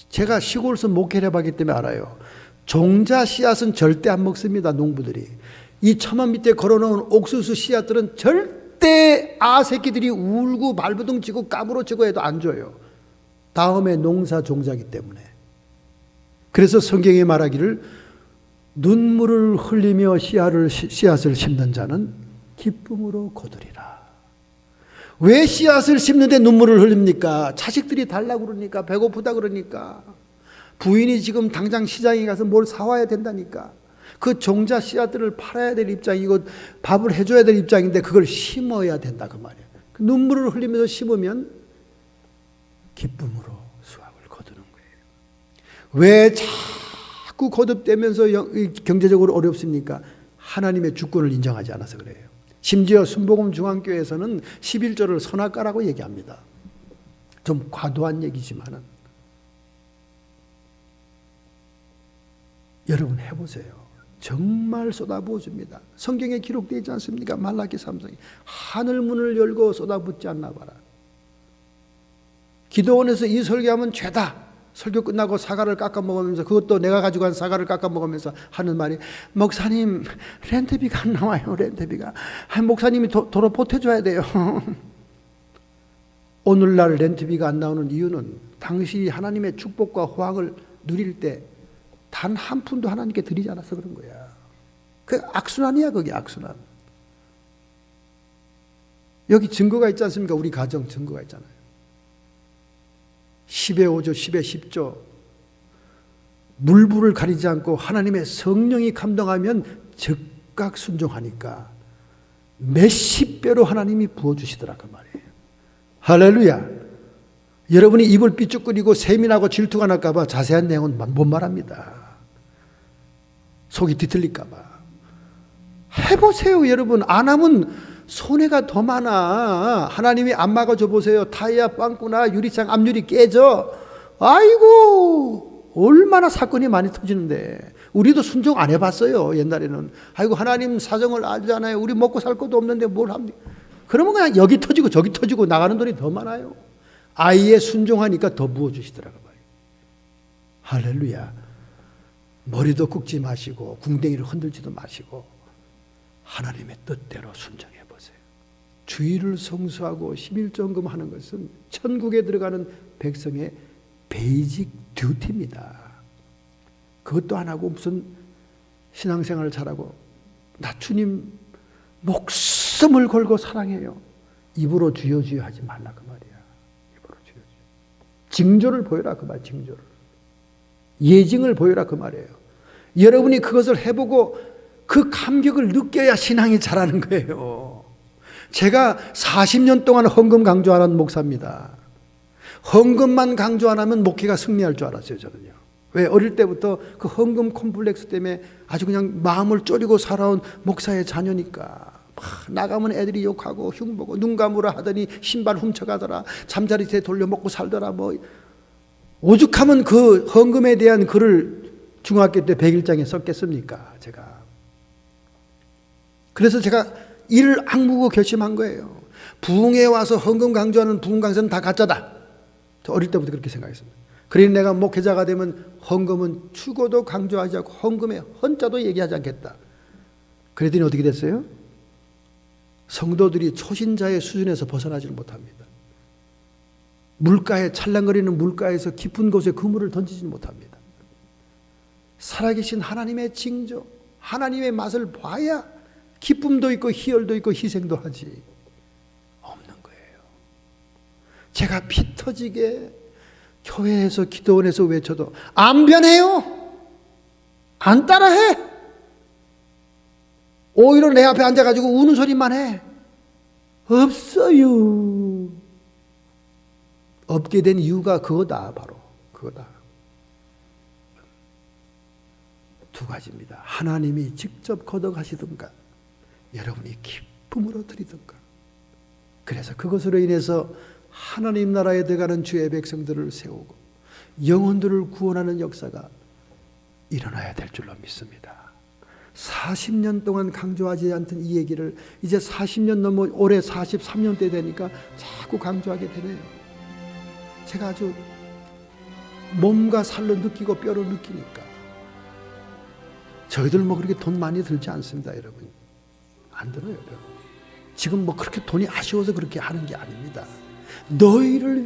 제가 시골에서 목회를 해봤기 때문에 알아요. 종자 씨앗은 절대 안 먹습니다. 농부들이. 이 처만 밑에 걸어놓은 옥수수 씨앗들은 절대 아새끼들이 울고 발부둥치고 까무러치고 해도 안 줘요. 다음에 농사 종자기 때문에. 그래서 성경이 말하기를 눈물을 흘리며 씨앗을 심는 자는 기쁨으로 거두리라. 왜 씨앗을 심는데 눈물을 흘립니까? 자식들이 달라고 그러니까, 배고프다 그러니까, 부인이 지금 당장 시장에 가서 뭘 사와야 된다니까. 그 종자 씨앗들을 팔아야 될 입장이고 밥을 해줘야 될 입장인데 그걸 심어야 된다 그 말이에요. 눈물을 흘리면서 심으면 기쁨으로 수확을 거두는 거예요. 왜 자꾸 거듭되면서 경제적으로 어렵습니까? 하나님의 주권을 인정하지 않아서 그래요. 심지어 순복음 중앙교회에서는 11조를 선악과라고 얘기합니다. 좀 과도한 얘기지만은 여러분 해보세요. 정말 쏟아부어줍니다. 성경에 기록되어 있지 않습니까? 말라기 3장에 하늘문을 열고 쏟아붓지 않나 봐라. 기도원에서 이 설교하면 죄다. 설교 끝나고 사과를 깎아 먹으면서, 그것도 내가 가지고 간 사과를 깎아 먹으면서 하는 말이, 목사님 렌트비가 안 나와요. 렌트비가. 목사님이 도로 보태줘야 돼요. 오늘날 렌트비가 안 나오는 이유는 당신이 하나님의 축복과 호황을 누릴 때 단 한 푼도 하나님께 드리지 않아서 그런 거야. 그 악순환이야. 그게 악순환. 여기 증거가 있지 않습니까? 우리 가정 증거가 있잖아요. 10의 5조 10의 10조 물불을 가리지 않고 하나님의 성령이 감동하면 즉각 순종하니까 몇십 배로 하나님이 부어주시더라 그 말이에요. 할렐루야. 여러분이 입을 삐죽거리고 세민하고 질투가 날까 봐 자세한 내용은 못 말합니다. 속이 뒤틀릴까 봐. 해보세요 여러분. 안 하면 손해가 더 많아. 하나님이 안 막아줘 보세요. 타이어 빵꾸나 유리창 앞유리 깨져. 아이고 얼마나 사건이 많이 터지는데. 우리도 순종 안 해봤어요. 옛날에는. 아이고 하나님 사정을 알잖아요. 우리 먹고 살 것도 없는데 뭘 합니까? 그러면 그냥 여기 터지고 저기 터지고 나가는 돈이 더 많아요. 아예 순종하니까 더 부어주시더라고 말이에요. 할렐루야. 머리도 굽지 마시고 궁뎅이를 흔들지도 마시고 하나님의 뜻대로 순종해 보세요. 주일을 성수하고 11조헌금 하는 것은 천국에 들어가는 백성의 베이직 듀티입니다. 그것도 안 하고 무슨 신앙생활을 잘하고 나 주님 목숨을 걸고 사랑해요. 입으로 주여 주여 하지 말라 그 말이야. 입으로 주여 주여. 징조를 보여라 그 말. 징조를. 예증을 보여라 그 말이에요. 여러분이 그것을 해보고 그 감격을 느껴야 신앙이 자라는 거예요. 제가 40년 동안 헌금 강조하는 목사입니다. 헌금만 강조 안 하면 목회가 승리할 줄 알았어요 저는요. 왜? 어릴 때부터 그 헌금 콤플렉스 때문에 아주 그냥 마음을 졸이고 살아온 목사의 자녀니까. 나가면 애들이 욕하고 흉보고 눈 감으라 하더니 신발 훔쳐가더라. 잠자리째 돌려 먹고 살더라. 뭐 오죽하면 그 헌금에 대한 글을 중학교 때 100일장에 썼겠습니까 제가. 그래서 제가 이를 악무고 결심한 거예요. 부흥에 와서 헌금 강조하는 부흥 강사는 다 가짜다. 저 어릴 때부터 그렇게 생각했습니다. 그러니 내가 목회자가 되면 헌금은 추고도 강조하지 않고 헌금의 헌자도 얘기하지 않겠다. 그랬더니 어떻게 됐어요? 성도들이 초신자의 수준에서 벗어나지를 못합니다. 물가에 찰랑거리는 물가에서 깊은 곳에 그물을 던지지 못합니다. 살아계신 하나님의 징조, 하나님의 맛을 봐야 기쁨도 있고 희열도 있고 희생도 하지. 없는 거예요. 제가 피 터지게 교회에서 기도원에서 외쳐도 안 변해요. 안 따라해. 오히려 내 앞에 앉아가지고 우는 소리만 해. 없어요. 없게 된 이유가 그거다. 바로 그거다. 두 가지입니다. 하나님이 직접 거둬가시든가 여러분이 기쁨으로 드리든가. 그래서 그것으로 인해서 하나님 나라에 들어가는 주의 백성들을 세우고 영혼들을 구원하는 역사가 일어나야 될 줄로 믿습니다. 40년 동안 강조하지 않던 이 얘기를 이제 40년 넘어 올해 43년대 되니까 자꾸 강조하게 되네요. 제가 아주 몸과 살로 느끼고 뼈로 느끼니까. 저희들 뭐 그렇게 돈 많이 들지 않습니다, 여러분. 안 들어요, 여러분. 지금 뭐 그렇게 돈이 아쉬워서 그렇게 하는 게 아닙니다. 너희를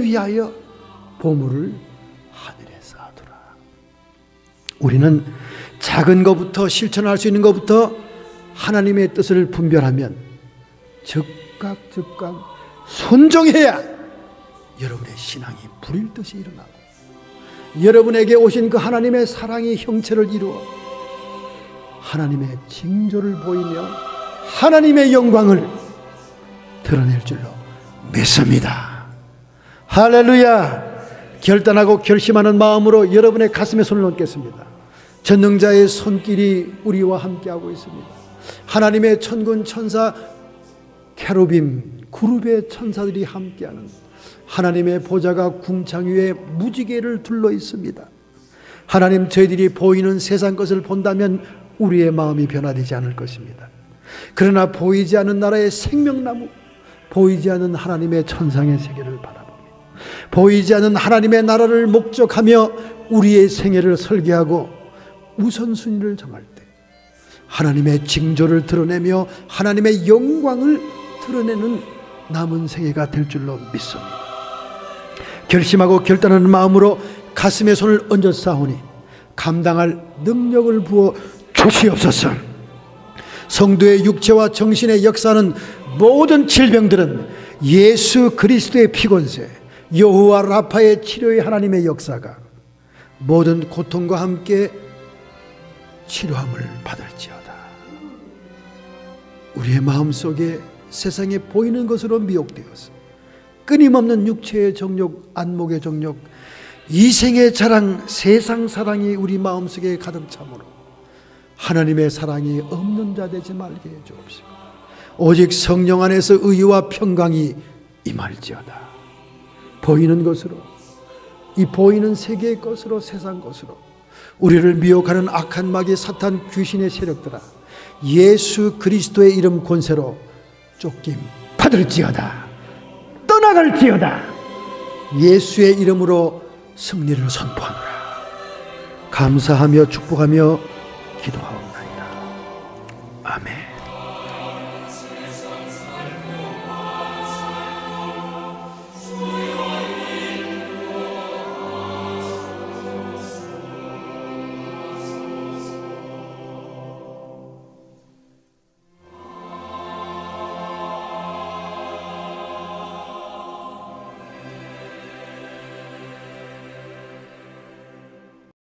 위하여 보물을 하늘에 쌓아두라. 우리는 작은 것부터 실천할 수 있는 것부터 하나님의 뜻을 분별하면 즉각 순종해야 여러분의 신앙이 불일 듯이 일어나고 여러분에게 오신 그 하나님의 사랑이 형체를 이루어 하나님의 징조를 보이며 하나님의 영광을 드러낼 줄로 믿습니다. 할렐루야. 결단하고 결심하는 마음으로 여러분의 가슴에 손을 얹겠습니다. 전능자의 손길이 우리와 함께하고 있습니다. 하나님의 천군 천사 케루빔 그룹의 천사들이 함께하는 하나님의 보좌가 궁창 위에 무지개를 둘러 있습니다. 하나님, 저희들이 보이는 세상 것을 본다면 우리의 마음이 변화되지 않을 것입니다. 그러나 보이지 않는 나라의 생명나무, 보이지 않는 하나님의 천상의 세계를 바라보며 보이지 않는 하나님의 나라를 목적하며 우리의 생애를 설계하고 우선순위를 정할 때 하나님의 징조를 드러내며 하나님의 영광을 드러내는 남은 생애가 될 줄로 믿습니다. 결심하고 결단하는 마음으로 가슴에 손을 얹어 싸우니 감당할 능력을 부어 주시옵소서. 성도의 육체와 정신의 역사는 모든 질병들은 예수 그리스도의 피권세, 여호와 라파의 치료의 하나님의 역사가 모든 고통과 함께 치료함을 받을지어다. 우리의 마음속에 세상에 보이는 것으로 미혹되어서 끊임없는 육체의 정욕, 안목의 정욕, 이생의 자랑, 세상 사랑이 우리 마음속에 가득 차므로 하나님의 사랑이 없는 자 되지 말게 해 주옵시고 오직 성령 안에서 의와 평강이 임할지어다. 보이는 것으로, 이 보이는 세계의 것으로, 세상 것으로 우리를 미혹하는 악한 마귀 사탄 귀신의 세력들아, 예수 그리스도의 이름 권세로 쫓김 받을지어다. 떠나갈지어다. 예수의 이름으로 승리를 선포하노라. 감사하며 축복하며 기도하옵나이다. 아멘.